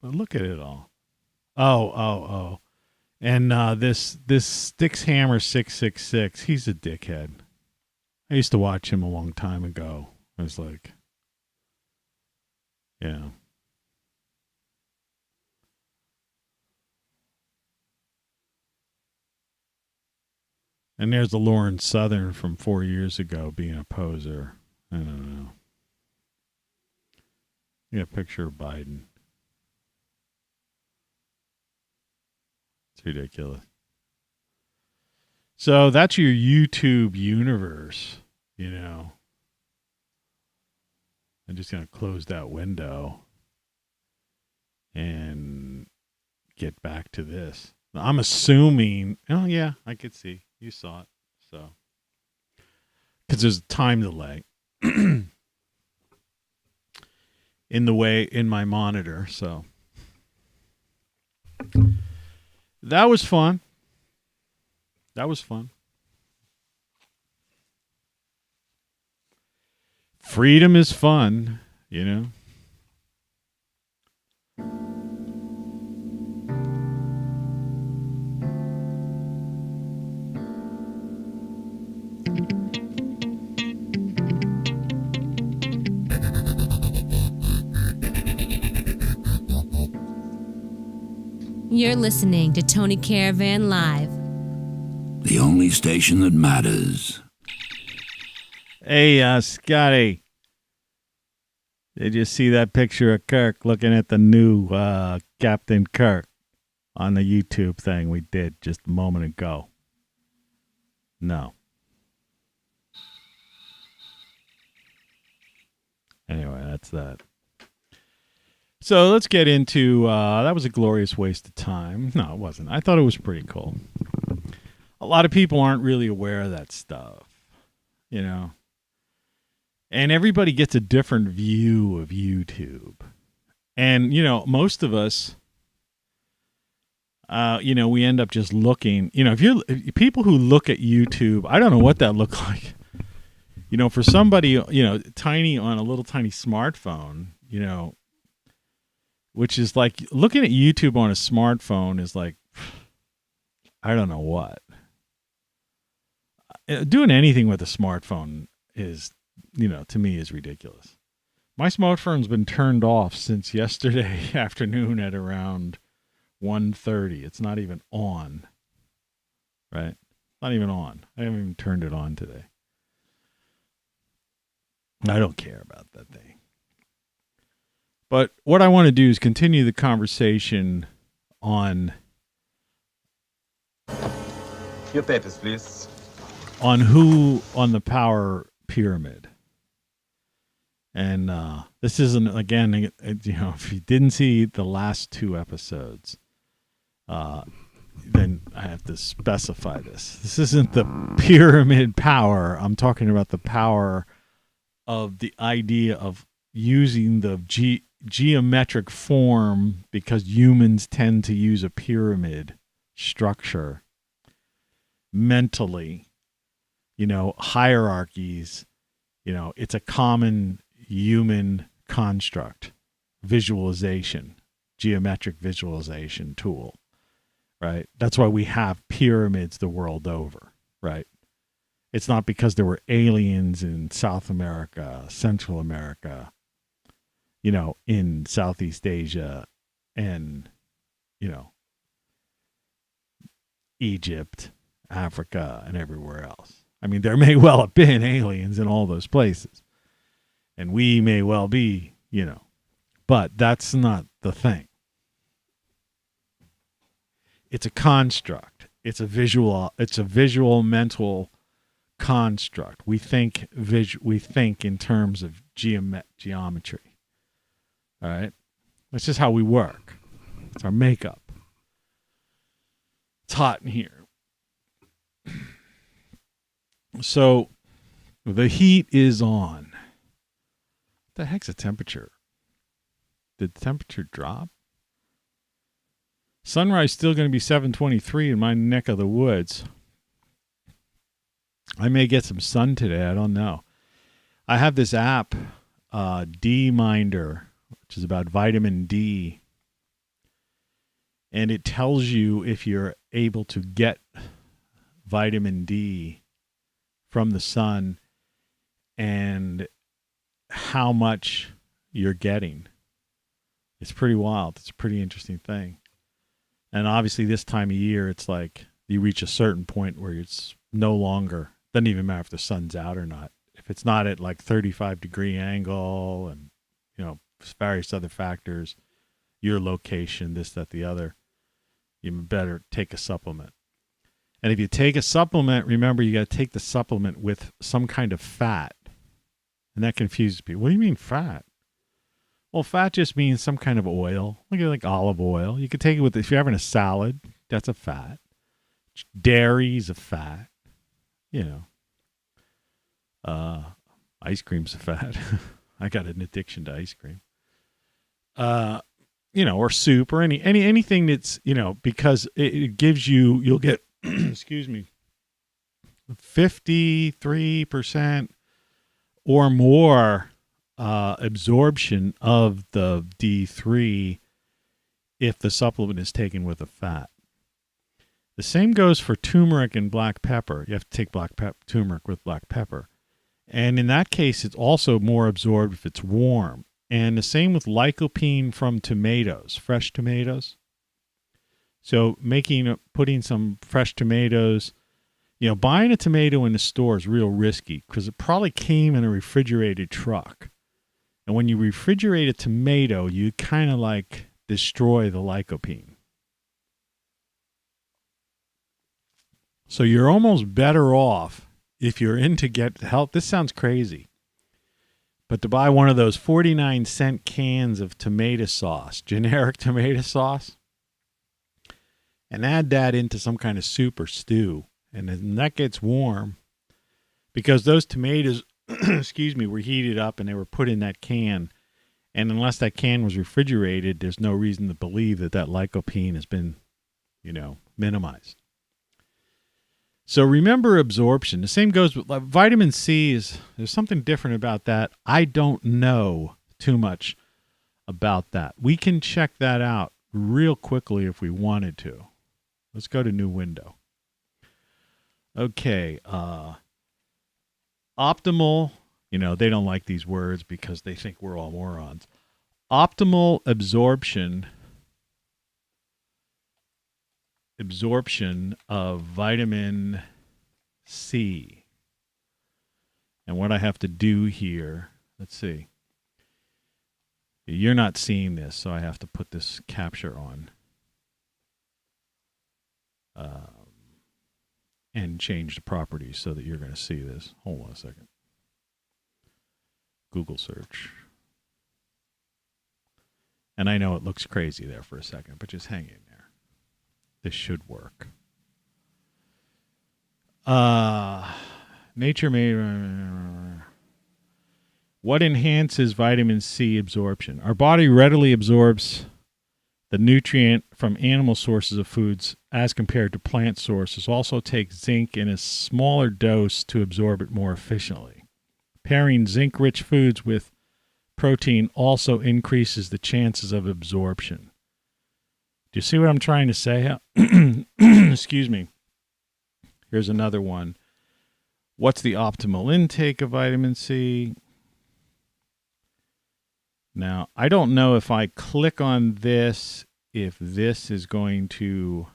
But look at it all. Oh. And this Styx Hammer 666, he's a dickhead. I used to watch him a long time ago. I was like, yeah. And there's the Lauren Southern from 4 years ago being a poser. I don't know. Yeah, a picture of Biden. It's ridiculous. So that's your YouTube universe, you know. I'm just going to close that window and get back to this. I'm assuming, oh yeah, I could see. You saw it. So, because there's a time delay in my monitor. So that was fun. Freedom is fun, you know. You're listening to Tony Caravan Live. The only station that matters. Hey, Scotty. Did you see that picture of Kirk looking at the new Captain Kirk on the YouTube thing we did just a moment ago? No. Anyway, that's that. So let's get into, that was a glorious waste of time. No, it wasn't. I thought it was pretty cool. A lot of people aren't really aware of that stuff, you know. And everybody gets a different view of YouTube. And, you know, most of us, you know, we end up just looking, you know, if people who look at YouTube, I don't know what that looked like. You know, for somebody, you know, tiny on a little tiny smartphone, you know, which is like looking at YouTube on a smartphone is like, I don't know what. Doing anything with a smartphone is, you know, to me is ridiculous. My smartphone's been turned off since yesterday afternoon at around 1:30. It's not even on. Right? Not even on. I haven't even turned it on today. I don't care about that thing. But what I want to do is continue the conversation on your papers, please. On the power pyramid. And this isn't, again, you know, if you didn't see the last two episodes, then I have to specify this. This isn't the pyramid power. I'm talking about the power of the idea of using the geometric form, because humans tend to use a pyramid structure mentally, you know, hierarchies, you know, it's a common human construct, visualization, geometric visualization tool, right? That's why we have pyramids the world over, right? It's not because there were aliens in South America, Central America, you know, in Southeast Asia and, you know, Egypt, Africa, and everywhere else. I mean, there may well have been aliens in all those places. And we may well be, you know, but that's not the thing. It's a construct. It's a visual mental construct. We think in terms of geometry. All right? That's just how we work. It's our makeup. It's hot in here. So the heat is on. What the heck's the temperature? Did the temperature drop? Sunrise still going to be 7:23 in my neck of the woods. I may get some sun today. I don't know. I have this app, D Minder, which is about vitamin D. And it tells you if you're able to get vitamin D from the sun and how much you're getting. It's pretty wild. It's a pretty interesting thing. And obviously this time of year, it's like you reach a certain point where it's no longer, doesn't even matter if the sun's out or not. If it's not at like 35-degree angle and, various other factors, your location, this, that, the other, you better take a supplement. And if you take a supplement, remember you got to take the supplement with some kind of fat. And that confuses people. What do you mean fat? Well, fat just means some kind of oil. Look at like olive oil. You could take it with, if you're having a salad, that's a fat. Dairy is a fat. Ice cream's a fat. I got an addiction to ice cream. Or soup or anything that's, because it gives you, you'll get, excuse me, 53% or more absorption of the D3 if the supplement is taken with a fat. The same goes for turmeric and black pepper. You have to take turmeric with black pepper. And in that case, it's also more absorbed if it's warm. And the same with lycopene from tomatoes, fresh tomatoes. So putting some fresh tomatoes, buying a tomato in the store is real risky because it probably came in a refrigerated truck. And when you refrigerate a tomato, you kind of like destroy the lycopene. So you're almost better off if you're into get help. This sounds crazy. But to buy one of those 49-cent cans of tomato sauce, generic tomato sauce, and add that into some kind of soup or stew, and then that gets warm, because those tomatoes, excuse me, were heated up and they were put in that can, and unless that can was refrigerated, there's no reason to believe that lycopene has been, minimized. So remember absorption. The same goes with vitamin C. There's something different about that. I don't know too much about that. We can check that out real quickly if we wanted to. Let's go to new window. Okay. Optimal, they don't like these words because they think we're all morons. Optimal absorption of vitamin C. And what I have to do here, let's see. You're not seeing this, so I have to put this capture on. And change the properties so that you're going to see this. Hold on a second. Google search. And I know it looks crazy there for a second, but just hang in there. This should work. Nature made. What enhances vitamin C absorption? Our body readily absorbs the nutrient from animal sources of foods as compared to plant sources. Also takes zinc in a smaller dose to absorb it more efficiently. Pairing zinc-rich foods with protein also increases the chances of absorption. Do you see what I'm trying to say? Excuse me. Here's another one. What's the optimal intake of vitamin C? Now, I don't know if I click on this, if this is going to,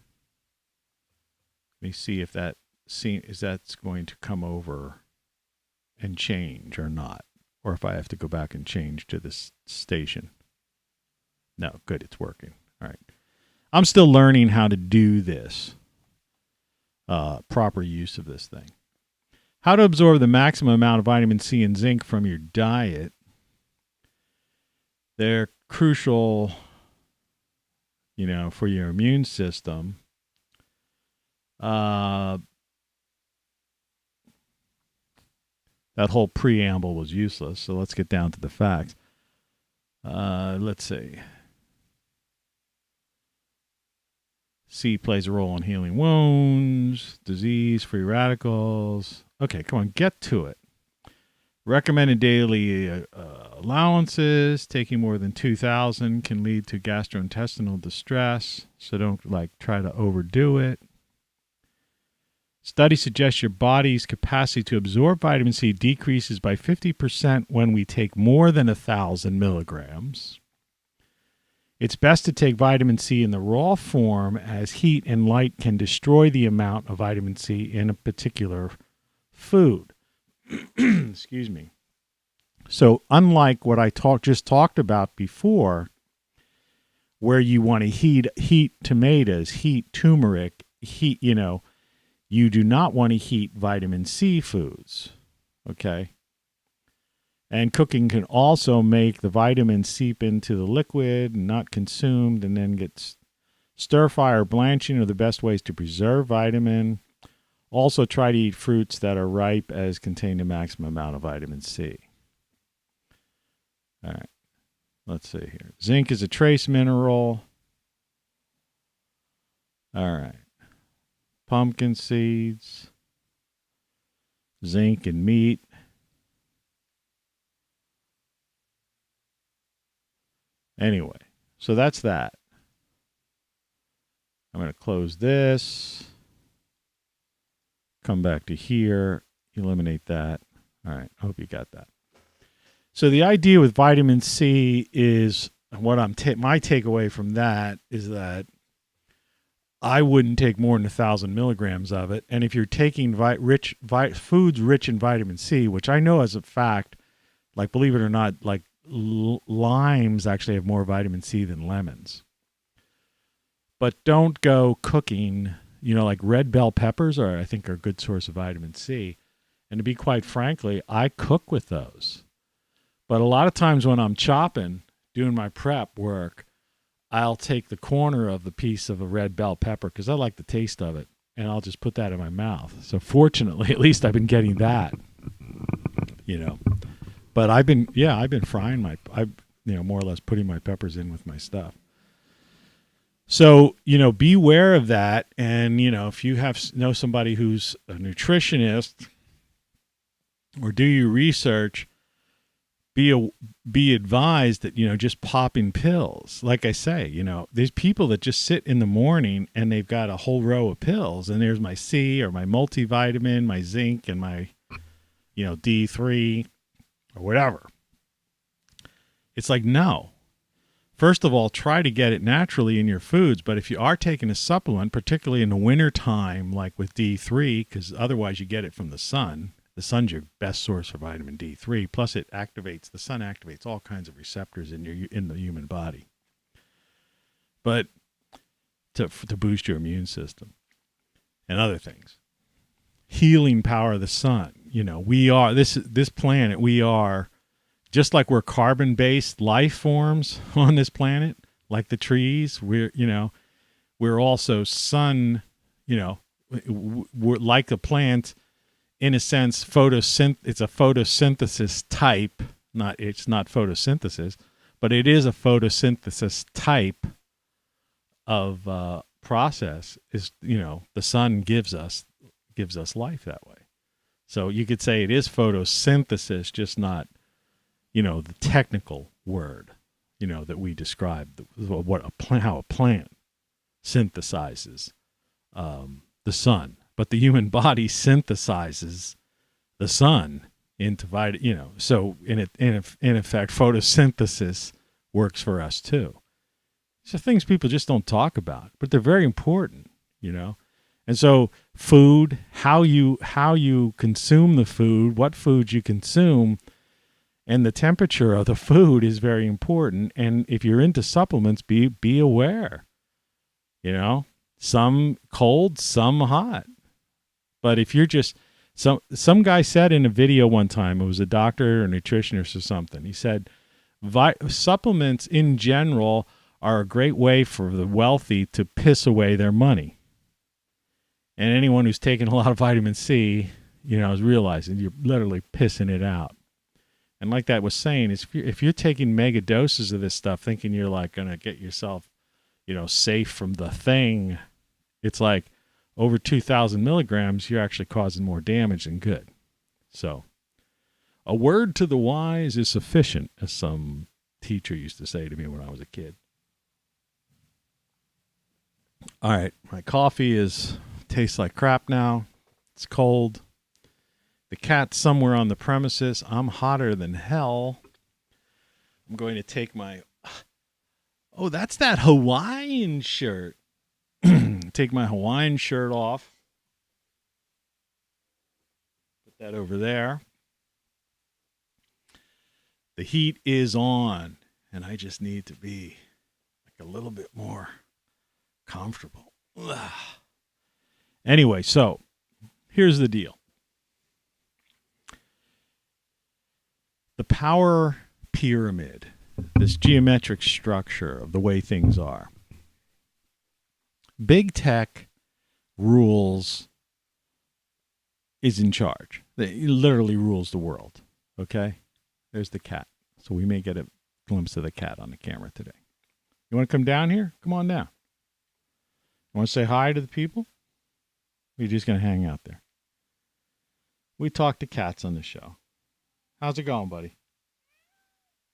let me see if that's going to come over and change or not, or if I have to go back and change to this station. No, good, it's working. All right. I'm still learning how to do this, proper use of this thing. How to absorb the maximum amount of vitamin C and zinc from your diet. They're crucial, for your immune system. That whole preamble was useless, so let's get down to the facts. Let's see. C plays a role in healing wounds, disease, free radicals. Okay, come on, get to it. Recommended daily allowances. Taking more than 2,000 can lead to gastrointestinal distress, so don't try to overdo it. Study suggests your body's capacity to absorb vitamin C decreases by 50% when we take more than 1,000 milligrams. It's best to take vitamin C in the raw form, as heat and light can destroy the amount of vitamin C in a particular food. Excuse me. So unlike what I just talked about before, where you want to heat tomatoes, heat turmeric, you do not want to heat vitamin C foods, okay? And cooking can also make the vitamin seep into the liquid and not consumed, and then get stir fry or blanching are the best ways to preserve vitamin. Also, try to eat fruits that are ripe, as contain the maximum amount of vitamin C. All right, let's see here. Zinc is a trace mineral. All right. Pumpkin seeds, zinc in meat. Anyway, so that's that. I'm going to close this. Come back to here. Eliminate that. All right, I hope you got that. So the idea with vitamin C is, what my takeaway from that is that I wouldn't take more than 1,000 milligrams of it. And if you're taking foods rich in vitamin C, which I know as a fact, believe it or not, limes actually have more vitamin C than lemons. But don't go cooking, red bell peppers I think are a good source of vitamin C. And to be quite frankly, I cook with those. But a lot of times when I'm chopping, doing my prep work, I'll take the corner of the piece of a red bell pepper because I like the taste of it, and I'll just put that in my mouth. So fortunately, at least I've been getting that, But I've been frying more or less putting my peppers in with my stuff. So, beware of that. And, if you know somebody who's a nutritionist, or do your research, be advised that, just popping pills. Like I say, there's people that just sit in the morning and they've got a whole row of pills, and there's my C or my multivitamin, my zinc, and my, D3 or whatever. It's no. First of all, try to get it naturally in your foods. But if you are taking a supplement, particularly in the wintertime, like with D3, because otherwise you get it from the sun. The sun's your best source for vitamin D3. Plus, the sun activates all kinds of receptors in the human body. But to boost your immune system and other things, healing power of the sun. We are this planet. We are just like we're carbon-based life forms on this planet, like the trees. We're also sun. We're like the plant. In a sense, it's a photosynthesis type. It's not photosynthesis, but it is a photosynthesis type of process. Is the sun gives us life that way. So you could say it is photosynthesis, just not the technical word that we describe how a plant synthesizes the sun. But the human body synthesizes the sun into vitamin, so in effect, photosynthesis works for us too. So things people just don't talk about, but they're very important, And so food, how you consume the food, what foods you consume, and the temperature of the food is very important. And if you're into supplements, be aware, some cold, some hot. But if you're just some guy said in a video one time, it was a doctor or a nutritionist or something. He said supplements in general are a great way for the wealthy to piss away their money. And anyone who's taken a lot of vitamin C, is realizing you're literally pissing it out. And like that was saying, if you're taking mega doses of this stuff, thinking you're going to get yourself, safe from the thing, it's like, over 2,000 milligrams, you're actually causing more damage than good. So, A word to the wise is sufficient, as some teacher used to say to me when I was a kid. All right, my coffee tastes like crap now. It's cold. The cat's somewhere on the premises. I'm hotter than hell. I'm going to take my... Oh, that's that Hawaiian shirt. Take my Hawaiian shirt off. Put that over there. The heat is on, and I just need to be like a little bit more comfortable. Ugh. Anyway, so here's the deal. The power pyramid, this geometric structure of the way things are. Big tech rules, is in charge. It literally rules the world. Okay? There's the cat. So we may get a glimpse of the cat on the camera today. You want to come down here? Come on down. You want to say hi to the people? Or are you just going to hang out there? We talk to cats on the show. How's it going, buddy?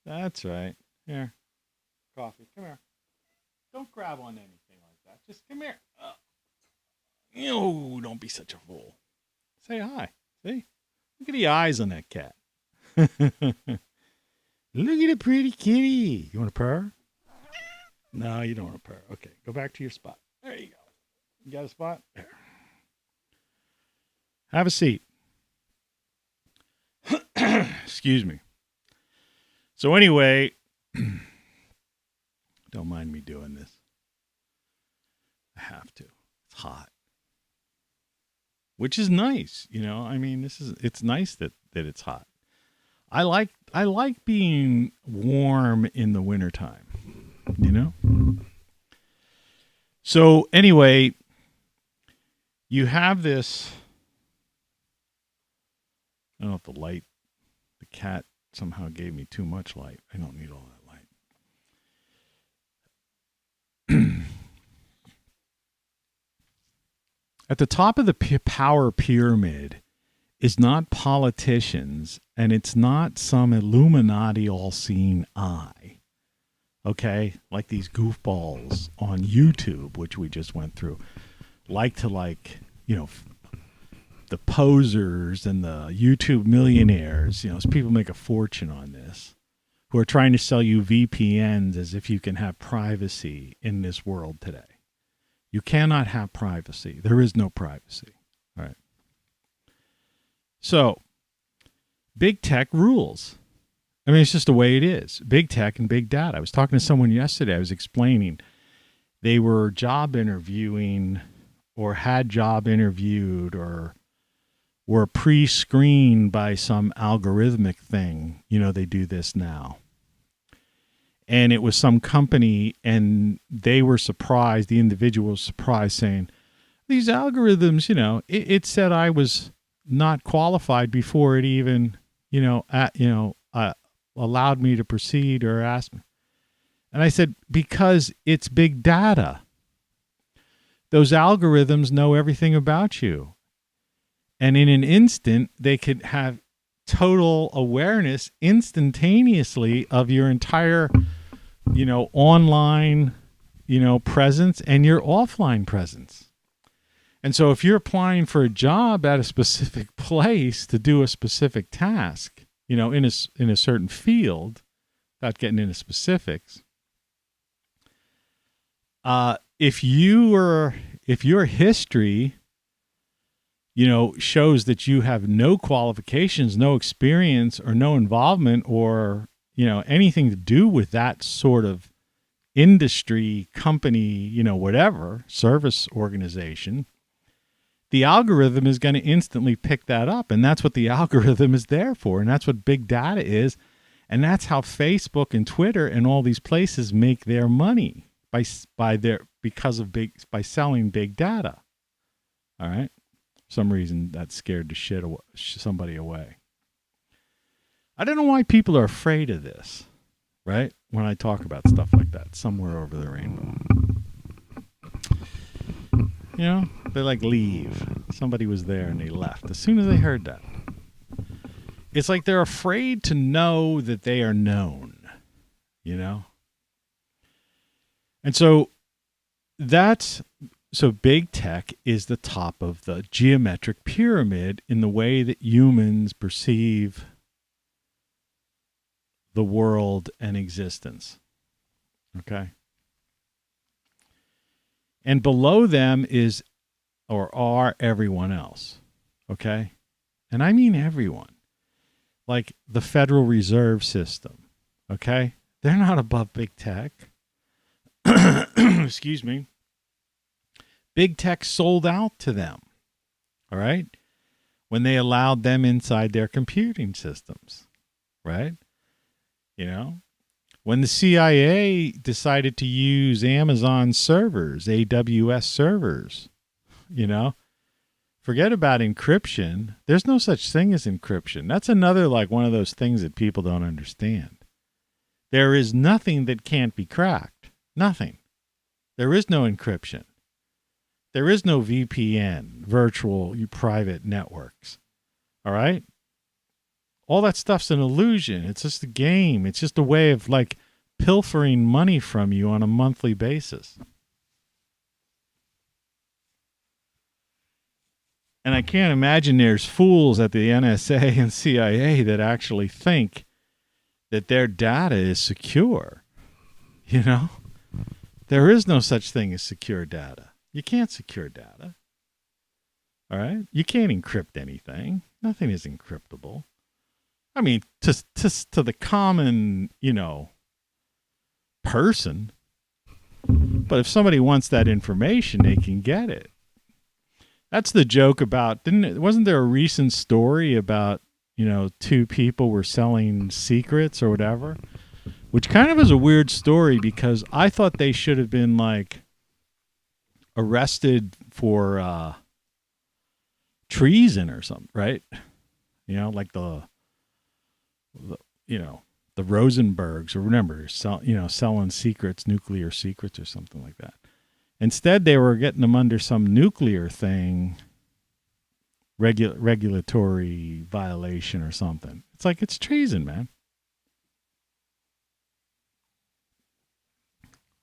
That's right. Here. Coffee. Come here. Don't grab on anything like that. Just come here. Ew, don't be such a fool. Say hi. See? Look at the eyes on that cat. Look at the pretty kitty. You want a purr? No, you don't want a purr. Okay, go back to your spot. There you go. You got a spot? There. Have a seat. Excuse me. So anyway, don't mind me doing this. I have to. It's hot. Which is nice, you know. I mean, it's nice that it's hot. I like being warm in the wintertime, you know? So anyway, you have this, I don't know if the cat somehow gave me too much light. I don't need all that light. At the top of the power pyramid is not politicians, and it's not some Illuminati all-seeing eye. Okay? Like these goofballs on YouTube, which we just went through, like to you know, the posers and the YouTube millionaires, you know, people make a fortune on this, who are trying to sell you VPNs as if you can have privacy in this world today. You cannot have privacy. There is no privacy. All right. So, big tech rules. I mean, it's just the way it is. Big tech and big data. I was talking to someone yesterday. I was explaining they were job interviewing or had job interviewed or were pre-screened by some algorithmic thing. You know, they do this now. And it was some company, and they were surprised, the individual was surprised, saying, these algorithms, you know, it said I was not qualified before it even, allowed me to proceed or asked me. And I said, because it's big data. Those algorithms know everything about you. And in an instant, they could have total awareness instantaneously of your entire, online, presence and your offline presence. And so if you're applying for a job at a specific place to do a specific task, in a certain field, without getting into specifics, if your history, shows that you have no qualifications, no experience, or no involvement, or anything to do with that sort of industry, company, whatever, service organization, the algorithm is going to instantly pick that up. And that's what the algorithm is there for. And that's what big data is. And that's how Facebook and Twitter and all these places make their money by selling big data. All right. For some reason that scared the somebody away. I don't know why people are afraid of this, right? When I talk about stuff like that, somewhere over the rainbow. They leave. Somebody was there and they left as soon as they heard that. it's like they're afraid to know that they are known, you know? And so big tech is the top of the geometric pyramid in the way that humans perceive the world and existence. Okay? And below them is or are everyone else. Okay? And I mean everyone. Like the Federal Reserve System. Okay? They're not above big tech. Excuse me. Big tech sold out to them. All right? When they allowed them inside their computing systems. Right? You know? When the CIA decided to use Amazon servers, AWS servers, you know, forget about encryption. There's no such thing as encryption. That's another, like, one of those things that people don't understand. There is nothing that can't be cracked. Nothing. There is no encryption. There is no VPN, virtual private networks. All right? All that stuff's an illusion. It's just a game. It's just a way of, like, pilfering money from you on a monthly basis. And I can't imagine there's fools at the NSA and CIA that actually think that their data is secure. You know? There is no such thing as secure data. You can't secure data. All right? You can't encrypt anything. Nothing is encryptable. I mean, to the common, you know, person. But if somebody wants that information, they can get it. That's the joke about, wasn't there a recent story about, you know, two people were selling secrets or whatever? Which kind of is a weird story because I thought they should have been, like, arrested for treason or something, right? You know, like the Rosenbergs, or remember, selling secrets, nuclear secrets or something like that. Instead, they were getting them under some nuclear thing, regulatory violation or something. It's like, it's treason, man.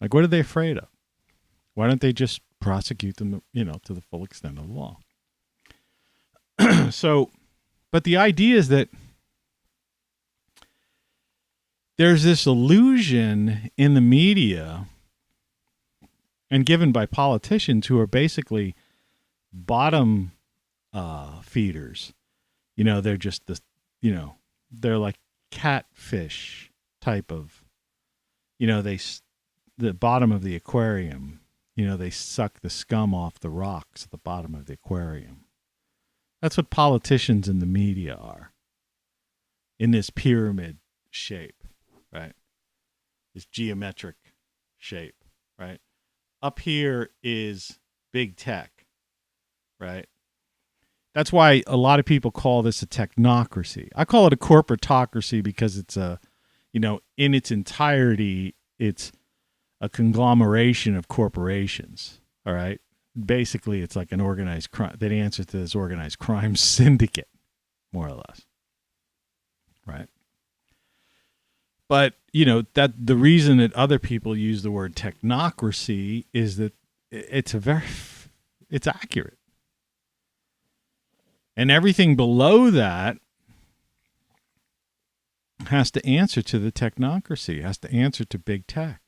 Like, what are they afraid of? Why don't they just prosecute them, you know, to the full extent of the law? But the idea is that there's this illusion in the media and given by politicians who are basically bottom feeders. You know, they're just they're like catfish type of, you know, the bottom of the aquarium, you know, they suck the scum off the rocks at the bottom of the aquarium. That's what politicians in the media are, in this pyramid shape, right? This geometric shape, right? Up here is big tech, right? That's why a lot of people call this a technocracy. I call it a corporatocracy because it's in its entirety, it's a conglomeration of corporations, all right? Basically, it's like an organized crime. That answers to this organized crime syndicate, more or less, right? But, you know, that the reason that other people use the word technocracy is that it's accurate. And everything below that has to answer to the technocracy, has to answer to big tech.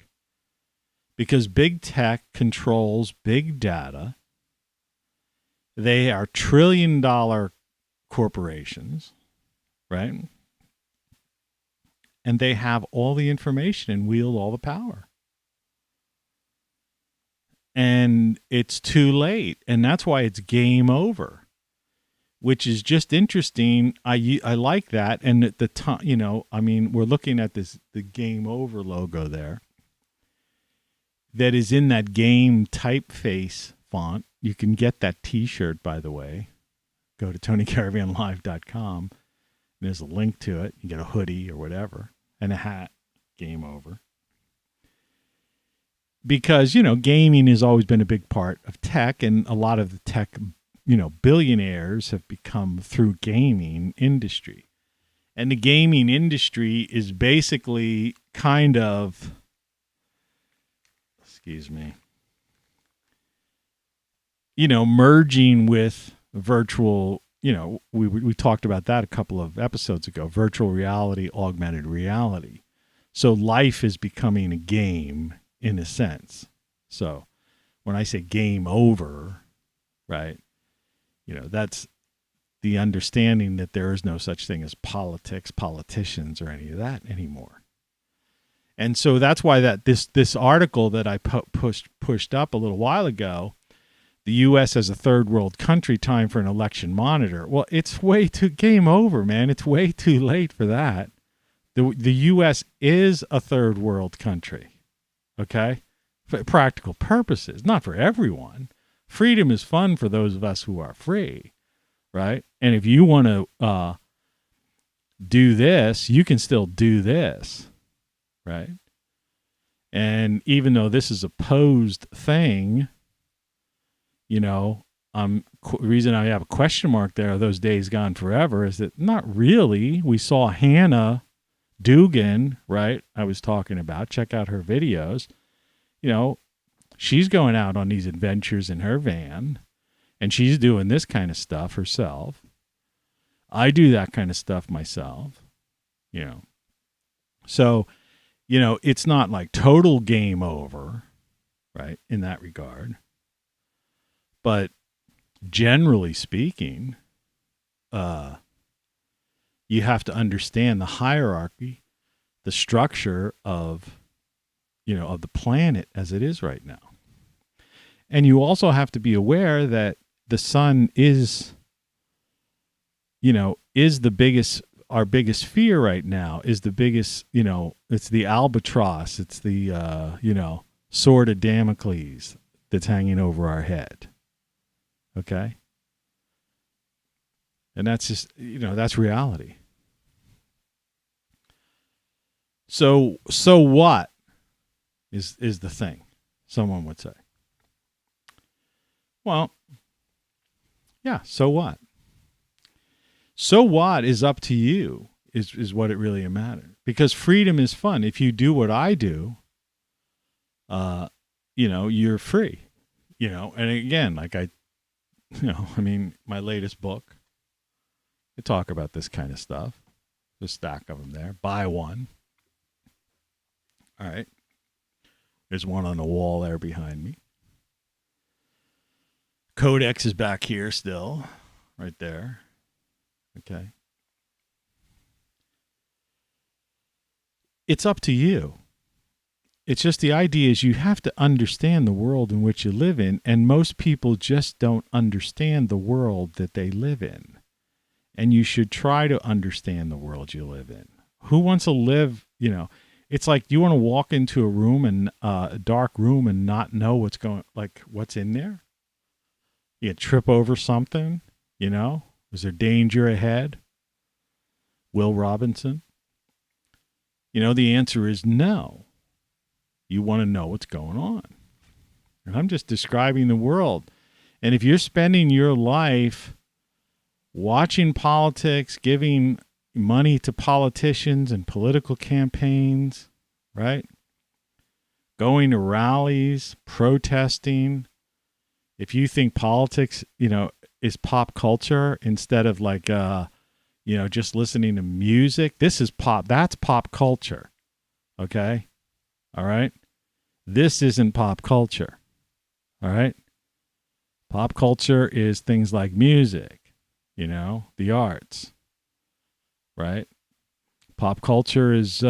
Because big tech controls big data. They are trillion-dollar corporations, right? And they have all the information and wield all the power. And it's too late. And that's why it's game over, which is just interesting. I like that. And at the time, you know, I mean, we're looking at the game over logo there. That is in that game typeface font. You can get that T-shirt, by the way. Go to TonyCaravanLive.com. There's a link to it. You get a hoodie or whatever and a hat. Game over. Because, you know, gaming has always been a big part of tech, and a lot of the tech, you know, billionaires have become through gaming industry. And the gaming industry is basically kind of, merging with virtual, we talked about that a couple of episodes ago, virtual reality, augmented reality. So life is becoming a game in a sense. So when I say game over, right, that's the understanding that there is no such thing as politics, politicians, or any of that anymore. And so that's why this article that I pushed up a little while ago, the U.S. as a third world country, time for an election monitor. Well, it's way too game over, man. It's way too late for that. The U.S. is a third world country, okay, for practical purposes, not for everyone. Freedom is fun for those of us who are free. Right? And if you want to do this, you can still do this. Right? And even though this is a posed thing, the reason I have a question mark there, those days gone forever, is that not really. We saw Hannah Dugan, right? I was talking about. Check out her videos. She's going out on these adventures in her van. And she's doing this kind of stuff herself. I do that kind of stuff myself, So, it's not like total game over, right, in that regard. But generally speaking, you have to understand the hierarchy, the structure of the planet as it is right now. And you also have to be aware that the sun is our biggest fear right now, is the biggest, it's the albatross. It's the, sword of Damocles that's hanging over our head. Okay. And that's just, that's reality. So what is the thing, someone would say. Well, yeah, so what? So what is up to you is what it really matters. Because freedom is fun. If you do what I do, you're free. And again, like my latest book, I talk about this kind of stuff. There's a stack of them there. Buy one. All right. There's one on the wall there behind me. Codex is back here still, right there. Okay. It's up to you. It's just the idea is you have to understand the world in which you live in, and most people just don't understand the world that they live in. And you should try to understand the world you live in. Who wants to live, it's like, do you want to walk into a room and a dark room and not know what's in there? You trip over something, Is there danger ahead? Will Robinson? The answer is no. You want to know what's going on. And I'm just describing the world. And if you're spending your life watching politics, giving money to politicians and political campaigns, right? Going to rallies, protesting. If you think politics, is pop culture instead of just listening to music, that's pop culture. Okay? All right? This isn't pop culture. All right? Pop culture is things like music, the arts. Right? Pop culture is,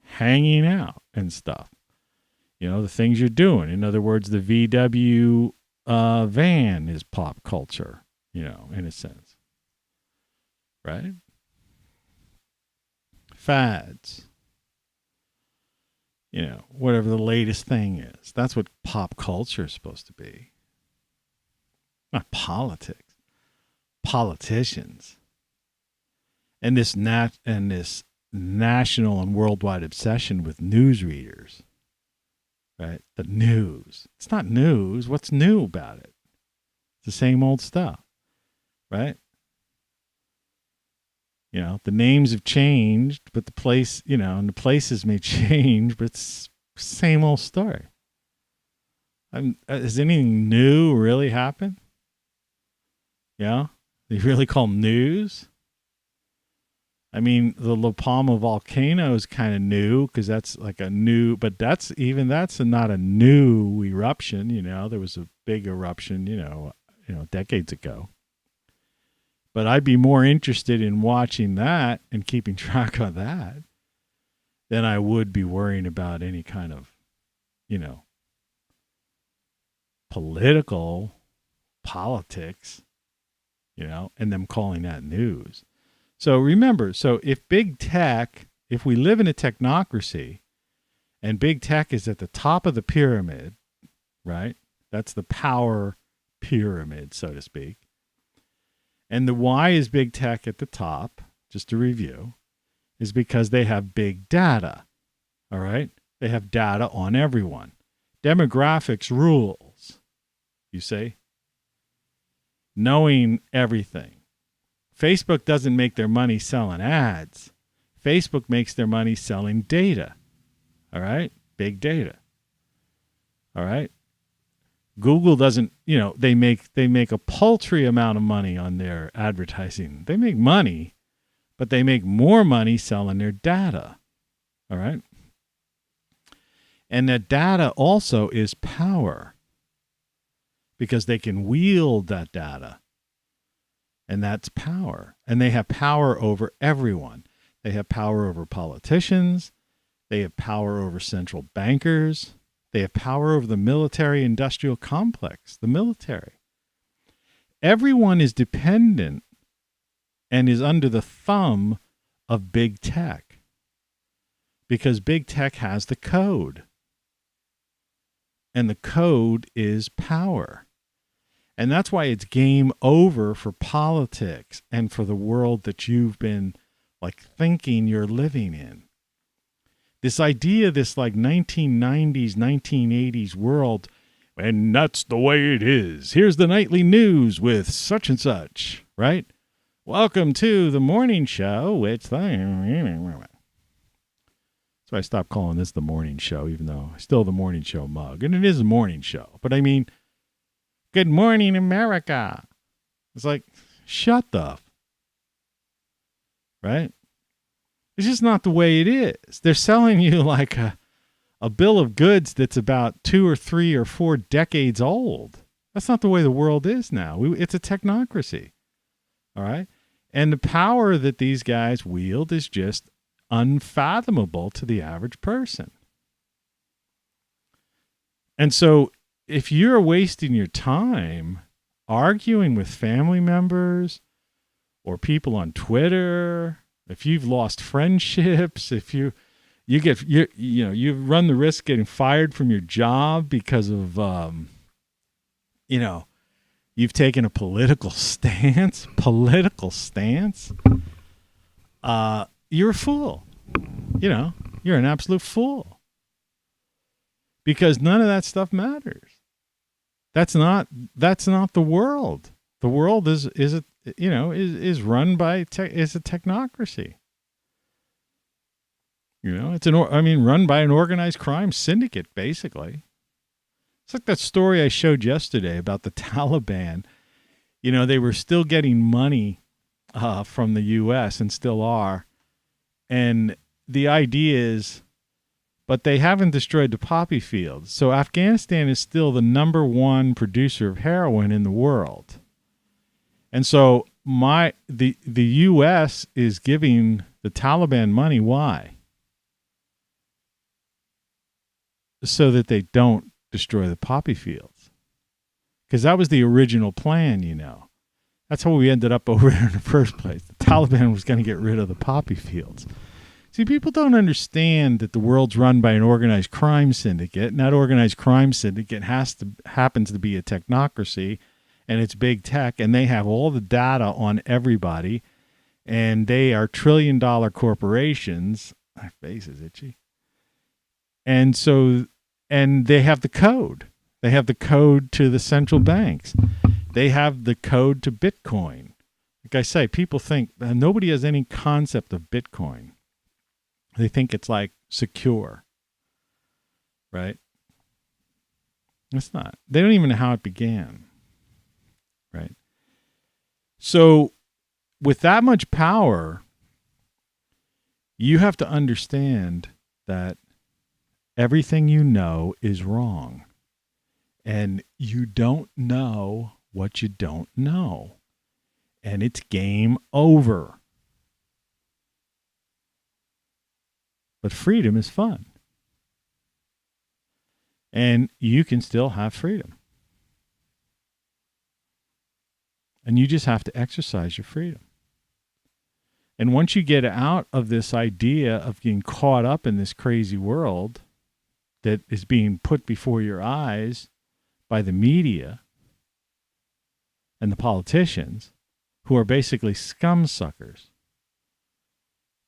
hanging out and stuff. The things you're doing. In other words, the VW van is pop culture, in a sense. Right? Fads. Whatever the latest thing is. That's what pop culture is supposed to be. Not politics. Politicians. And this national and worldwide obsession with newsreaders. Right? The news. It's not news. What's new about it? It's the same old stuff. Right? The names have changed, but the place, and the places may change, but it's same old story. Has anything new really happened? Yeah? They really call news? I mean, the La Palma volcano is kind of new because that's like a new, but that's not a new eruption. There was a big eruption, decades ago. But I'd be more interested in watching that and keeping track of that than I would be worrying about any kind of, politics, and them calling that news. So remember, if if we live in a technocracy and big tech is at the top of the pyramid, right? That's the power pyramid, so to speak. And the why is big tech at the top, just to review, is because they have big data. All right? They have data on everyone. Demographics rules, you see? Knowing everything. Facebook doesn't make their money selling ads. Facebook makes their money selling data. All right? Big data. All right? Google doesn't, they make a paltry amount of money on their advertising. They make money, but they make more money selling their data. All right? And that data also is power because they can wield that data. And that's power. And they have power over everyone. They have power over politicians. They have power over central bankers. They have power over the military-industrial complex, the military. Everyone is dependent and is under the thumb of big tech because big tech has the code. And the code is power. And that's why it's game over for politics and for the world that you've been thinking you're living in. This idea, this 1990s, 1980s world, and that's the way it is. Here's the nightly news with such and such, right? Welcome to the morning show. So I stopped calling this the morning show, even though I still have the morning show mug. And it is a morning show. But I mean, good morning, America. It's shut the right? It's just not the way it is. They're selling you a bill of goods that's about 2 or 3 or 4 decades old. That's not the way the world is now. It's a technocracy. All right? And the power that these guys wield is just unfathomable to the average person. And so if you're wasting your time arguing with family members or people on Twitter, if you've lost friendships, if you run the risk of getting fired from your job because of you've taken a political stance, you're a fool. You're an absolute fool. Because none of that stuff matters. That's not the world. The world is run by is a technocracy. It's run by an organized crime syndicate, basically. It's like that story I showed yesterday about the Taliban. They were still getting money from the U.S. and still are. And the idea is, but they haven't destroyed the poppy fields. So Afghanistan is still the #1 producer of heroin in the world. And so the U.S. is giving the Taliban money. Why? So that they don't destroy the poppy fields. Because that was the original plan, That's how we ended up over there in the first place. The Taliban was going to get rid of the poppy fields. See, people don't understand that the world's run by an organized crime syndicate, and that organized crime syndicate happens to be a technocracy, and it's big tech, and they have all the data on everybody, and they are trillion-dollar corporations. My face is itchy. And so, and they have the code. They have the code to the central banks. They have the code to Bitcoin. like I say, people think nobody has any concept of Bitcoin. They think it's like secure, right? It's not. They don't even know how it began, right? So with that much power, you have to understand that everything you know is wrong. And you don't know what you don't know. And it's game over. But freedom is fun. And you can still have freedom. And you just have to exercise your freedom. And once you get out of this idea of getting caught up in this crazy world that is being put before your eyes by the media and the politicians, who are basically scum suckers.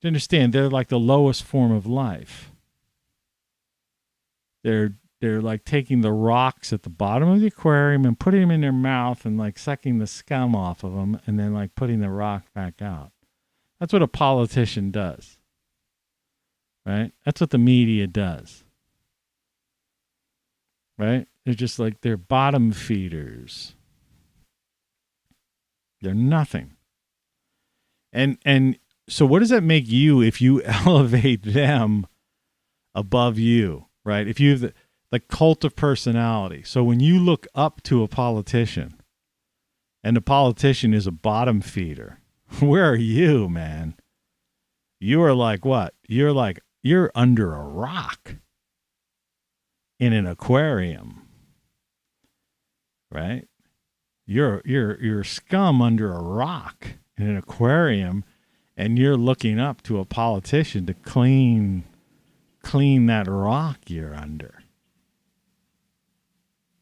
Do you understand? They're like the lowest form of life. They're like taking the rocks at the bottom of the aquarium and putting them in their mouth and like sucking the scum off of them and then like putting the rock back out. That's what a politician does. Right? That's what the media does. Right? They're just like, they're bottom feeders. They're nothing. And so what does that make you if you elevate them above you, right? If you have the cult of personality. So when you look up to a politician and the politician is a bottom feeder, where are you, man? You are like what? You're under a rock in an aquarium. Right? You're scum under a rock in an aquarium, and you're looking up to a politician to clean that rock you're under.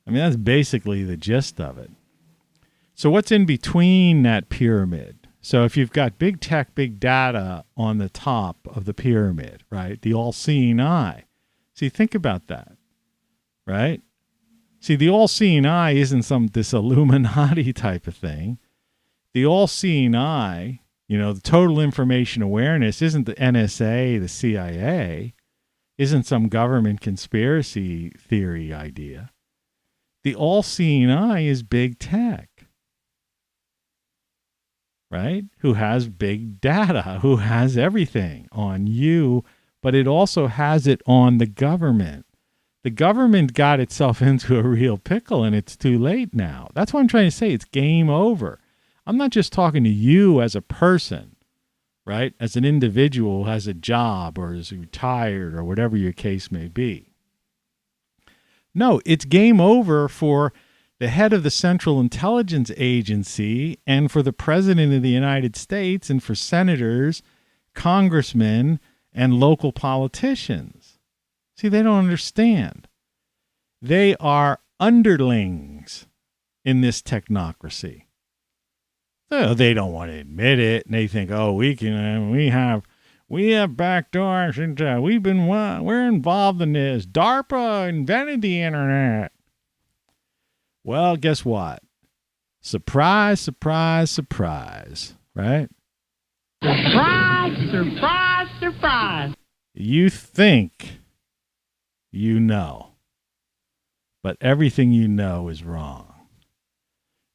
I mean, that's basically the gist of it. So what's in between that pyramid? So if you've got big tech, big data on the top of the pyramid, right? The all-seeing eye. See, think about that, right? See, the all-seeing eye isn't this Illuminati type of thing. The all-seeing eye, the total information awareness isn't the NSA, the CIA, isn't some government conspiracy theory idea. The all-seeing eye is big tech, right? Who has big data, who has everything on you, but it also has it on the government. The government got itself into a real pickle, and it's too late now. That's what I'm trying to say. It's game over. I'm not just talking to you as a person, right? As an individual who has a job or is retired or whatever your case may be. No, it's game over for the head of the Central Intelligence Agency and for the President of the United States and for senators, congressmen, and local politicians. See, they don't understand. They are underlings in this technocracy. So they don't want to admit it, and they think, "Oh, we have backdoors, and we're involved in this. DARPA invented the internet." Well, guess what? Surprise, surprise, surprise, right? Surprise, surprise, surprise. You think you know, but everything you know is wrong.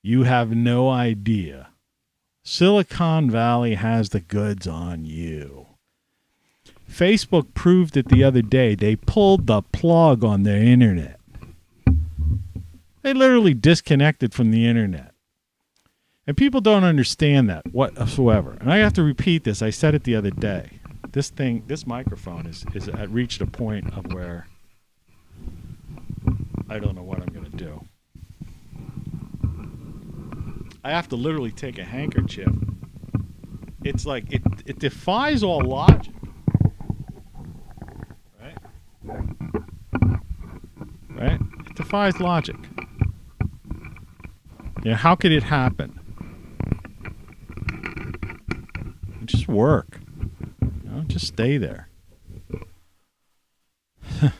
You have no idea. Silicon Valley has the goods on you. Facebook proved it the other day. They pulled the plug on their internet. They literally disconnected from the internet. And people don't understand that whatsoever. And I have to repeat this. I said it the other day. This microphone is reached a point of where I don't know what I'm going to do. I have to literally take a handkerchief. It's like it defies all logic. Right? It defies logic. How could it happen? Just work. Just stay there. All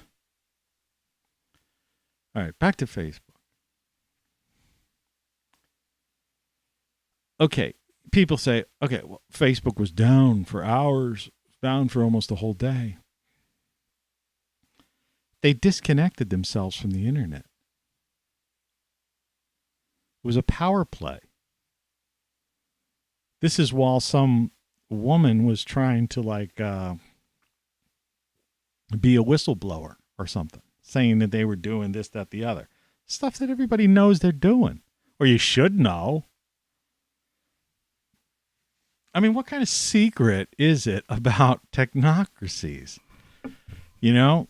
right, back to Facebook. Okay, people say, okay, well, Facebook was down for hours, down for almost a whole day. They disconnected themselves from the internet. It was a power play. This is while some woman was trying to be a whistleblower or something, saying that they were doing this, that, the other. Stuff that everybody knows they're doing, or you should know. I mean, what kind of secret is it about technocracies? You know,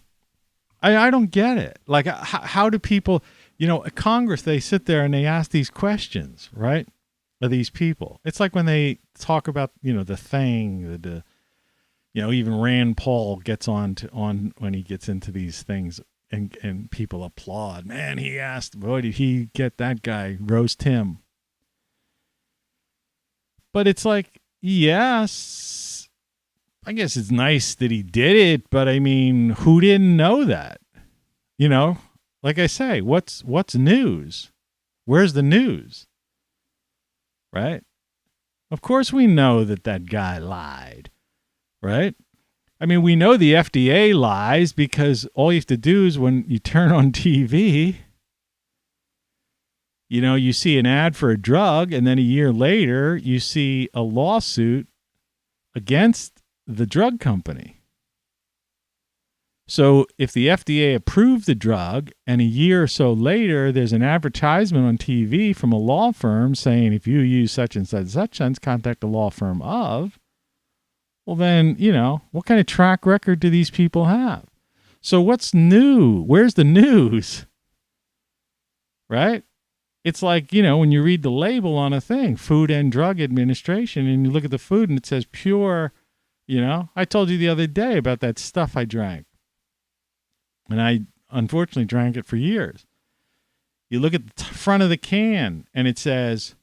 I don't get it. Like, how do people, at Congress, they sit there and they ask these questions, right? Of these people. It's like when they talk about, the thing, even Rand Paul gets on when he gets into these things and people applaud. Man, he asked, boy, did he get that guy, roast him. But it's like, yes, I guess it's nice that he did it, but I mean, who didn't know that? Like I say, what's news? Where's the news? Right? Of course we know that guy lied, right? I mean, we know the FDA lies because all you have to do is when you turn on TV, you see an ad for a drug, and then a year later, you see a lawsuit against the drug company. So if the FDA approved the drug, and a year or so later, there's an advertisement on TV from a law firm saying, if you use such and such, contact the law firm of, well then, what kind of track record do these people have? So what's new? Where's the news? Right? It's like, when you read the label on a thing, Food and Drug Administration, and you look at the food and it says pure, I told you the other day about that stuff I drank. And I unfortunately drank it for years. You look at the front of the can and it says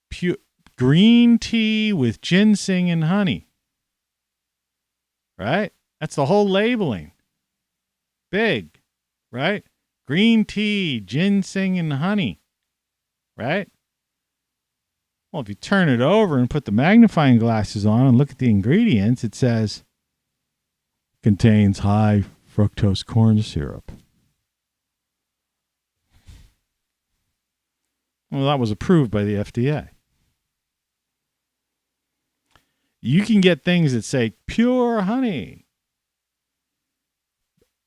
pure green tea with ginseng and honey. Right? That's the whole labeling. Big. Right? Green tea, ginseng, and honey. Right? Well, if you turn it over and put the magnifying glasses on and look at the ingredients, it says contains high fructose corn syrup. Well, that was approved by the FDA. You can get things that say pure honey,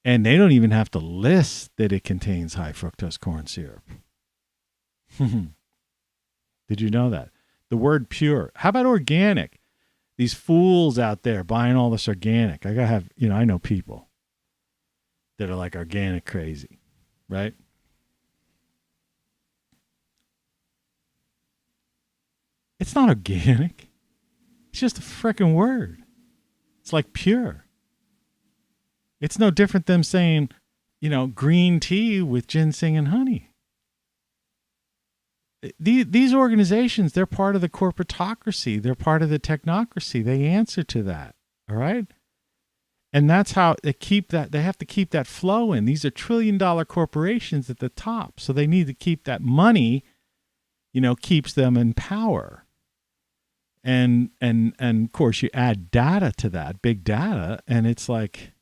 and they don't even have to list that it contains high fructose corn syrup. Did you know that? The word pure. How about organic? These fools out there buying all this organic. I gotta have, I know people that are like organic crazy, right? It's not organic. It's just a frickin' word. It's like pure. It's no different than saying, green tea with ginseng and honey. These organizations, they're part of the corporatocracy. They're part of the technocracy. They answer to that. All right. And that's how they keep that. They have to keep that flow in. These are $1 trillion corporations at the top. So they need to keep that money, keeps them in power. And of course you add data to that, big data. And it's like,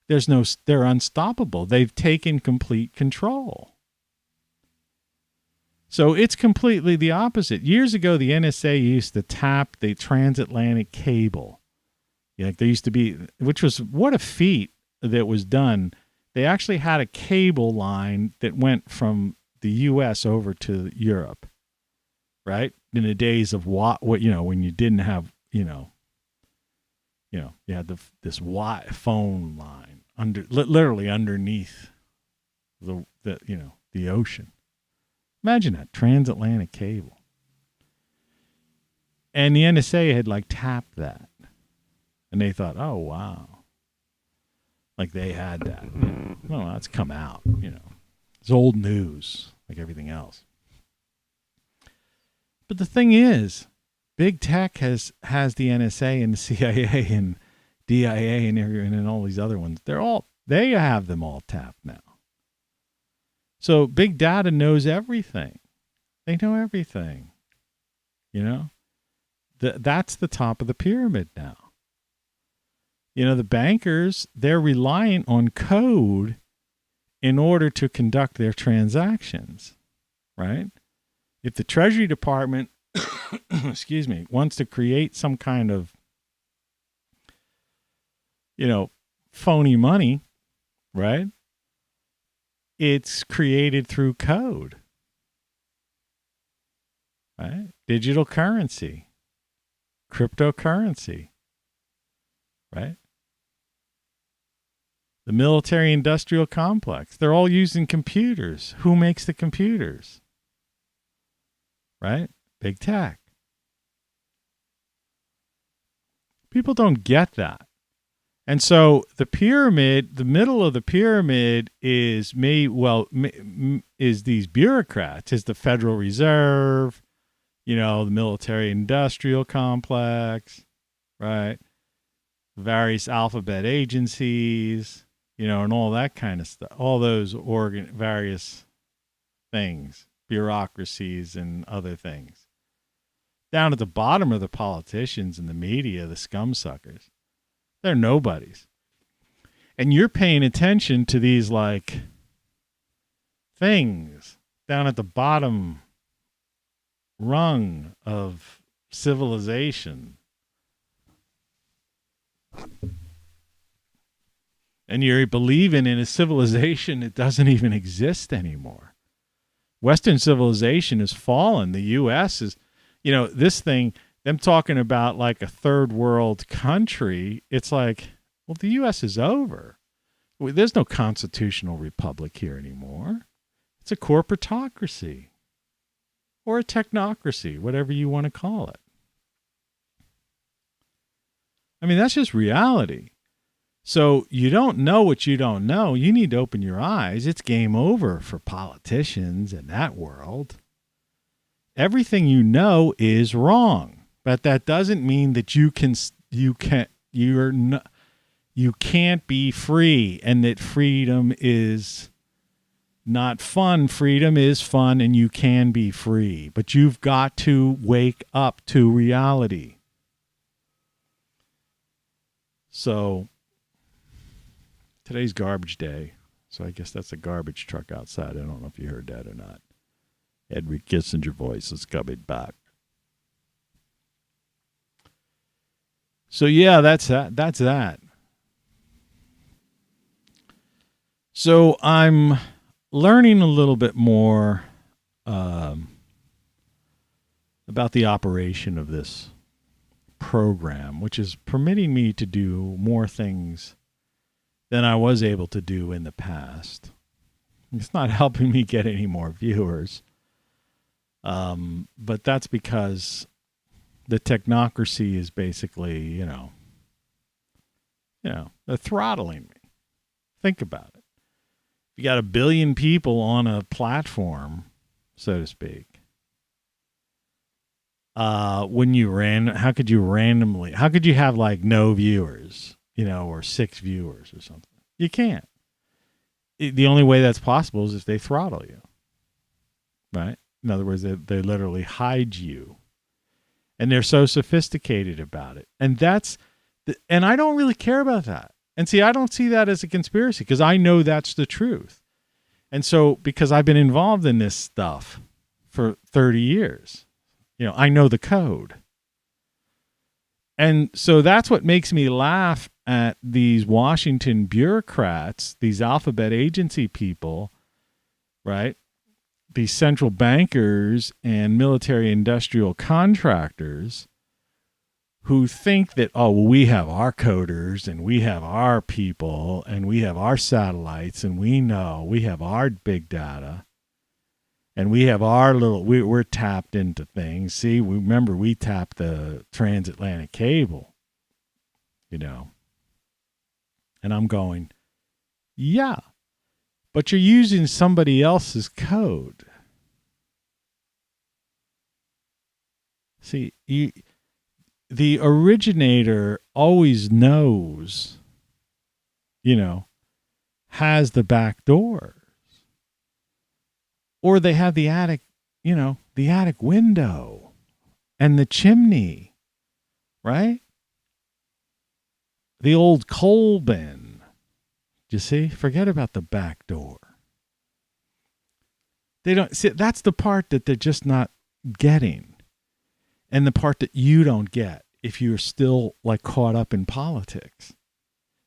they're unstoppable. They've taken complete control. So it's completely the opposite. Years ago, the NSA used to tap the transatlantic cable. Like there used to be, which was what a feat that was done. They actually had a cable line that went from the U.S. over to Europe, right? In the days of when you didn't have, you had this phone line literally underneath the ocean. Imagine that, transatlantic cable. And the NSA had tapped that. And they thought, oh, wow. Like they had that. Well, that's come out, It's old news, like everything else. But the thing is, big tech has the NSA and the CIA and DIA and all these other ones. They have them all tapped now. So big data knows everything. They know everything. You know? That's the top of the pyramid now. You know, the bankers, they're reliant on code in order to conduct their transactions, right? If the Treasury Department, excuse me, wants to create some kind of, you know, phony money, right? It's created through code, right? Digital currency, cryptocurrency, right? The military-industrial complex. They're all using computers. Who makes the computers? Right? Big tech. People don't get that. And so the pyramid, the middle of the pyramid is is these bureaucrats, is the Federal Reserve, you know, the military-industrial complex, right? Various alphabet agencies, you know, and all that kind of stuff, all those various things, bureaucracies and other things. Down at the bottom are the politicians and the media, the scum suckers. They're nobodies. And you're paying attention to these, like, things down at the bottom rung of civilization. And you're believing in a civilization that doesn't even exist anymore. Western civilization has fallen. The U.S. is, you know, this thing, them talking about like a third world country, it's like, well, the U.S. is over. There's no constitutional republic here anymore. It's a corporatocracy or a technocracy, whatever you want to call it. I mean, that's just reality. So you don't know what you don't know. You need to open your eyes. It's game over for politicians in that world. Everything you know is wrong, but that doesn't mean that you can't be free, and that freedom is not fun. Freedom is fun, and you can be free, but you've got to wake up to reality. So today's garbage day, so I guess that's a garbage truck outside. I don't know if you heard that or not. Henry Kissinger voice is coming back. So yeah, that's that. So I'm learning a little bit more about the operation of this program, which is permitting me to do more things than I was able to do in the past. It's not helping me get any more viewers. But that's because the technocracy is basically, you know, they're throttling me. Think about it. You got 1 billion people on a platform, so to speak. How could you have like no viewers, you know, or 6 viewers or something? You can't. The only way that's possible is if they throttle you, right? In other words, they literally hide you, and they're so sophisticated about it. And and I don't really care about that. And see, I don't see that as a conspiracy because I know that's the truth. And so, because I've been involved in this stuff for 30 years, you know, I know the code. And so that's what makes me laugh at these Washington bureaucrats, these alphabet agency people, right? These central bankers and military industrial contractors who think that, oh, well, we have our coders and we have our people and we have our satellites and we have our big data. And we have our we're tapped into things. See, we tapped the transatlantic cable, you know. And I'm going, yeah, but you're using somebody else's code. See, the originator always knows, you know, has the back door. Or they have the attic, you know, the attic window and the chimney, right? The old coal bin. You see? Forget about the back door. They don't see, that's the part that they're just not getting. And the part that you don't get if you're still like caught up in politics.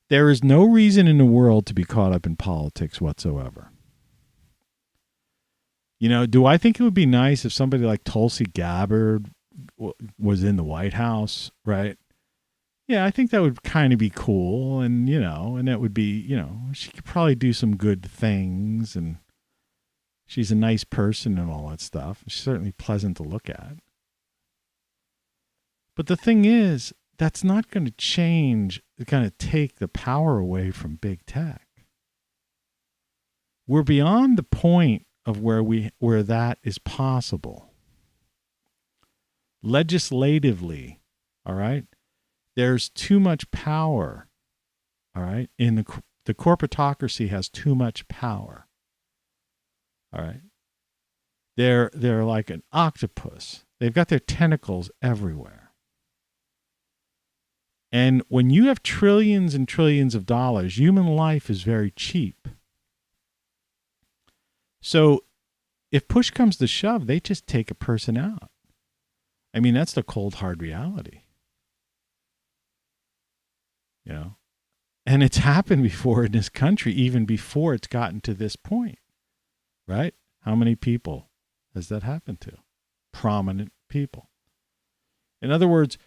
There is no reason in the world to be caught up in politics whatsoever. You know, do I think it would be nice if somebody like Tulsi Gabbard was in the White House, right? Yeah, I think that would kind of be cool. And, you know, and it would be, you know, she could probably do some good things. And she's a nice person and all that stuff. She's certainly pleasant to look at. But the thing is, that's not going to change, going to take the power away from big tech. We're beyond the point of where that is possible. Legislatively, all right? There's too much power, all right? In the corporatocracy has too much power. All right? They're like an octopus. They've got their tentacles everywhere. And when you have trillions and trillions of dollars, human life is very cheap. So if push comes to shove, they just take a person out. I mean, that's the cold, hard reality. You know? And it's happened before in this country, even before it's gotten to this point. Right? How many people has that happened to? Prominent people. In other words,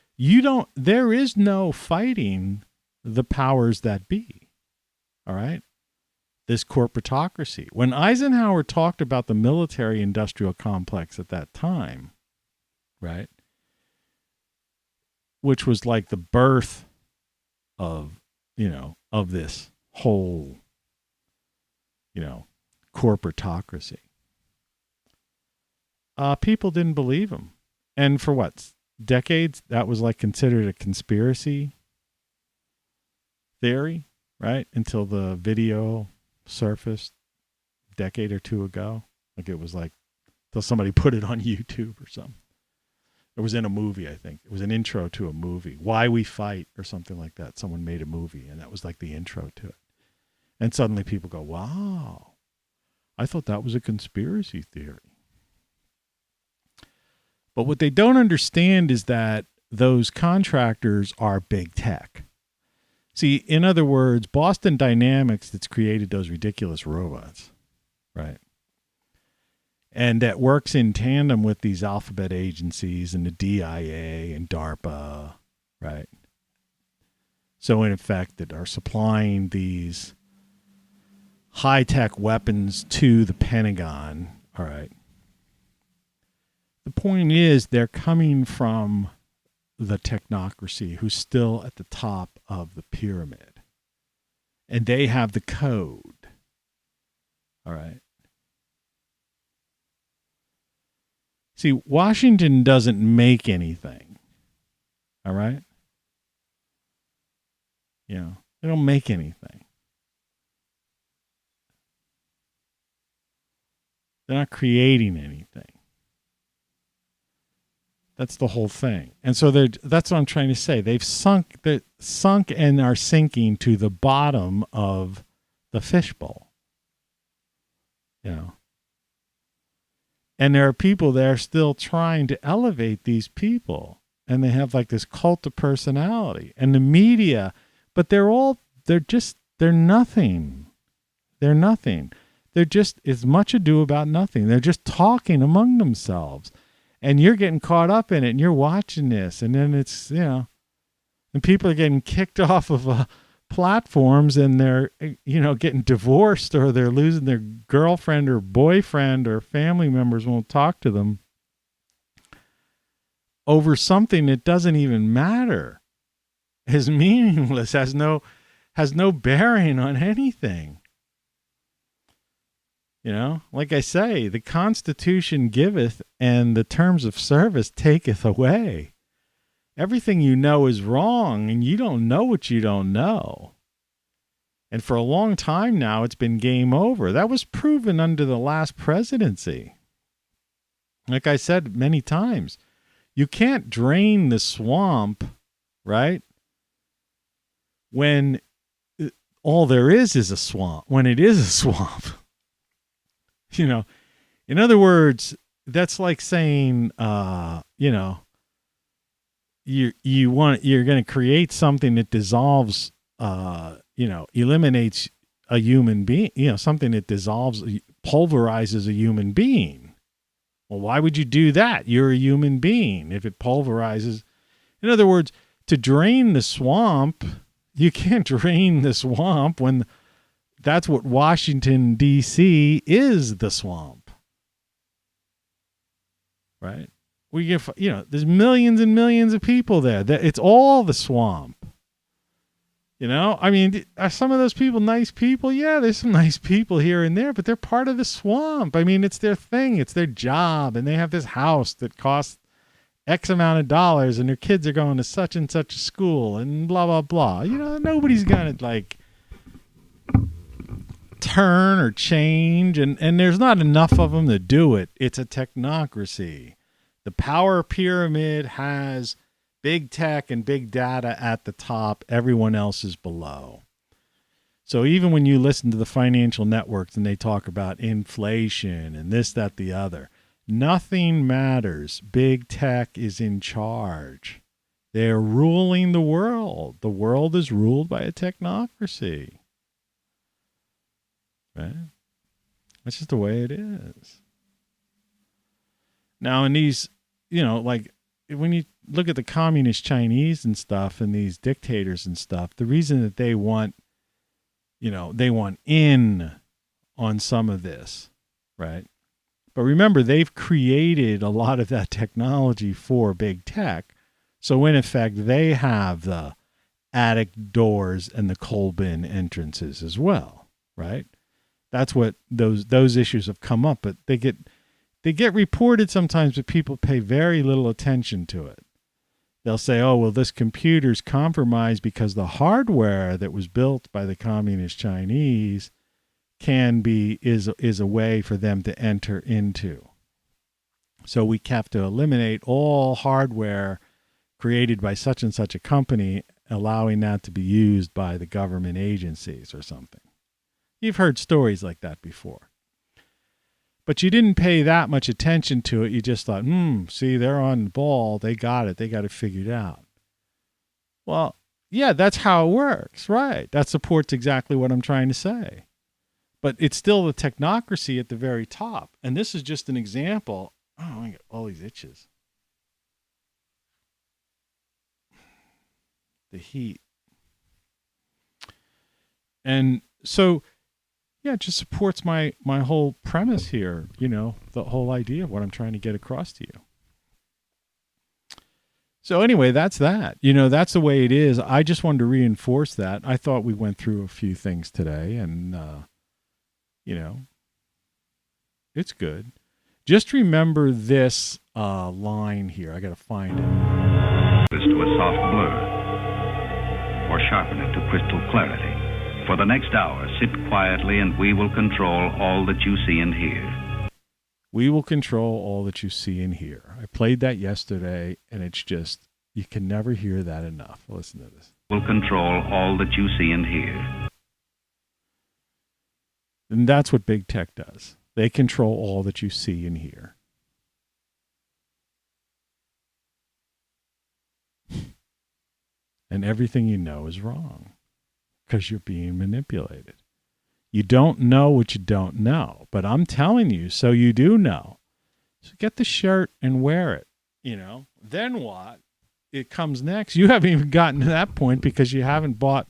there is no fighting the powers that be. All right? This corporatocracy. When Eisenhower talked about the military industrial complex at that time, right? Which was like the birth of, you know, of this whole, you know, corporatocracy. People didn't believe him. And for what? Decades, that was like considered a conspiracy theory, right? Until the video surfaced a decade or two ago. Like it was like, until somebody put it on YouTube or something. It was in a movie, I think. It was an intro to a movie. Why We Fight or something like that. Someone made a movie and that was like the intro to it. And suddenly people go, wow, I thought that was a conspiracy theory. But what they don't understand is that those contractors are big tech. See, in other words, Boston Dynamics that's created those ridiculous robots, right? And that works in tandem with these alphabet agencies and the DIA and DARPA, right? So in effect, that are supplying these high-tech weapons to the Pentagon, all right? The point is they're coming from the technocracy who's still at the top of the pyramid. And they have the code. All right. See, Washington doesn't make anything. All right. You know, they don't make anything. They're not creating anything. That's the whole thing. And so that's what I'm trying to say. They've sunk and are sinking to the bottom of the fishbowl. You know. And there are people there still trying to elevate these people. And they have like this cult of personality. And the media, but they're nothing. They're nothing. They're just as much ado about nothing. They're just talking among themselves. And you're getting caught up in it, and you're watching this, and then it's, you know, and people are getting kicked off of platforms, and they're, you know, getting divorced, or they're losing their girlfriend or boyfriend, or family members won't talk to them over something that doesn't even matter, is meaningless, has no bearing on anything. You know, like I say, the Constitution giveth and the terms of service taketh away. Everything you know is wrong, and you don't know what you don't know. And for a long time now, it's been game over. That was proven under the last presidency. Like I said many times, you can't drain the swamp, right? When all there is a swamp, when it is a swamp. You know, in other words, that's like saying, you know, you're going to create something that dissolves, you know, eliminates a human being, you know, something that dissolves, pulverizes a human being. Well, why would you do that? You're a human being. If it pulverizes, in other words, to drain the swamp, you can't drain the swamp when that's what Washington, D.C. is, the swamp. Right? We get, you know, there's millions and millions of people there. It's all the swamp. You know, I mean, are some of those people nice people? Yeah, there's some nice people here and there, but they're part of the swamp. I mean, it's their thing. It's their job. And they have this house that costs X amount of dollars and their kids are going to such and such a school and blah, blah, blah. You know, nobody's going to like turn or change. And there's not enough of them to do it. It's a technocracy. The power pyramid has big tech and big data at the top. Everyone else is below. So even when you listen to the financial networks and they talk about inflation and this, that, the other, nothing matters. Big tech is in charge. They're ruling the world. The world is ruled by a technocracy. Right? That's just the way it is. Now, in these, you know, like when you look at the communist Chinese and stuff and these dictators and stuff, the reason that they want, you know, they want in on some of this, right? But remember, they've created a lot of that technology for big tech. So in effect, they have the attic doors and the coal bin entrances as well, right? That's what those issues have come up, but they get reported sometimes, but people pay very little attention to it. They'll say, oh, well, this computer's compromised because the hardware that was built by the communist Chinese is a way for them to enter into. So we have to eliminate all hardware created by such and such a company, allowing that to be used by the government agencies or something. You've heard stories like that before. But you didn't pay that much attention to it. You just thought, see, they're on the ball. They got it. They got it figured out. Well, yeah, that's how it works, right? That supports exactly what I'm trying to say. But it's still the technocracy at the very top. And this is just an example. Oh, I got all these itches. The heat. And so, yeah, it just supports my whole premise here, you know, the whole idea of what I'm trying to get across to you. So anyway, that's that. You know, that's the way it is. I just wanted to reinforce that. I thought we went through a few things today, and, you know, it's good. Just remember this line here. I got to find it. This to a soft blur, or sharpen it to crystal clarity. For the next hour, sit quietly and we will control all that you see and hear. We will control all that you see and hear. I played that yesterday, and it's just, you can never hear that enough. Listen to this. Will control all that you see and hear. And that's what big tech does. They control all that you see and hear. And everything you know is wrong. Because you're being manipulated. You don't know what you don't know, but I'm telling you, so you do know. So get the shirt and wear it, you know. Then what? It comes next. You haven't even gotten to that point because you haven't bought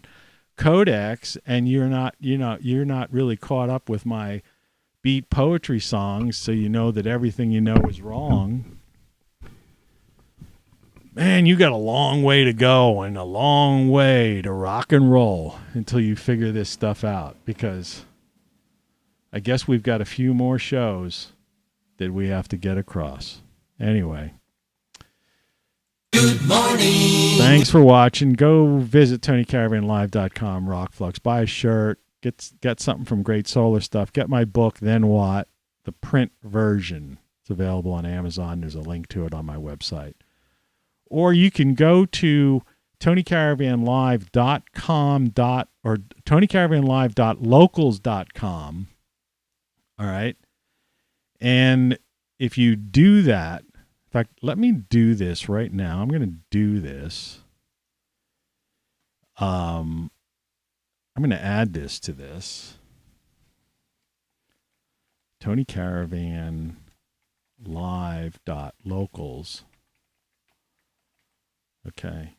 Codex, and you're not really caught up with my beat poetry songs, so you know that everything you know is wrong. Man, you got a long way to go and a long way to rock and roll until you figure this stuff out, because I guess we've got a few more shows that we have to get across. Anyway. Good morning. Thanks for watching. Go visit TonyCaravanLive.com, ROCKFLUX. Buy a shirt. Get something from Great Solar Stuff. Get my book, Then What? The print version. It's available on Amazon. There's a link to it on my website. Or you can go to TonyCaravanLive.com or TonyCaravanLive.locals.com. All right. And if you do that, in fact, let me do this right now. I'm going to do this. I'm going to add this to this. TonyCaravanLive.locals. Okay.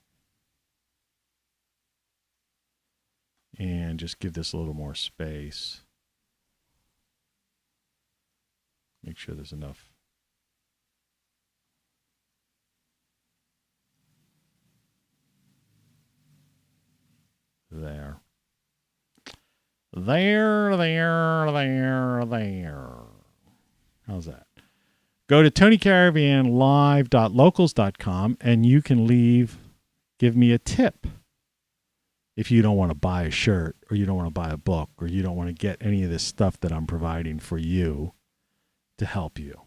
And just give this a little more space. Make sure there's enough. There. There. How's that? Go to TonyCaravanLive.locals.com and you can give me a tip. If you don't want to buy a shirt or you don't want to buy a book or you don't want to get any of this stuff that I'm providing for you to help you.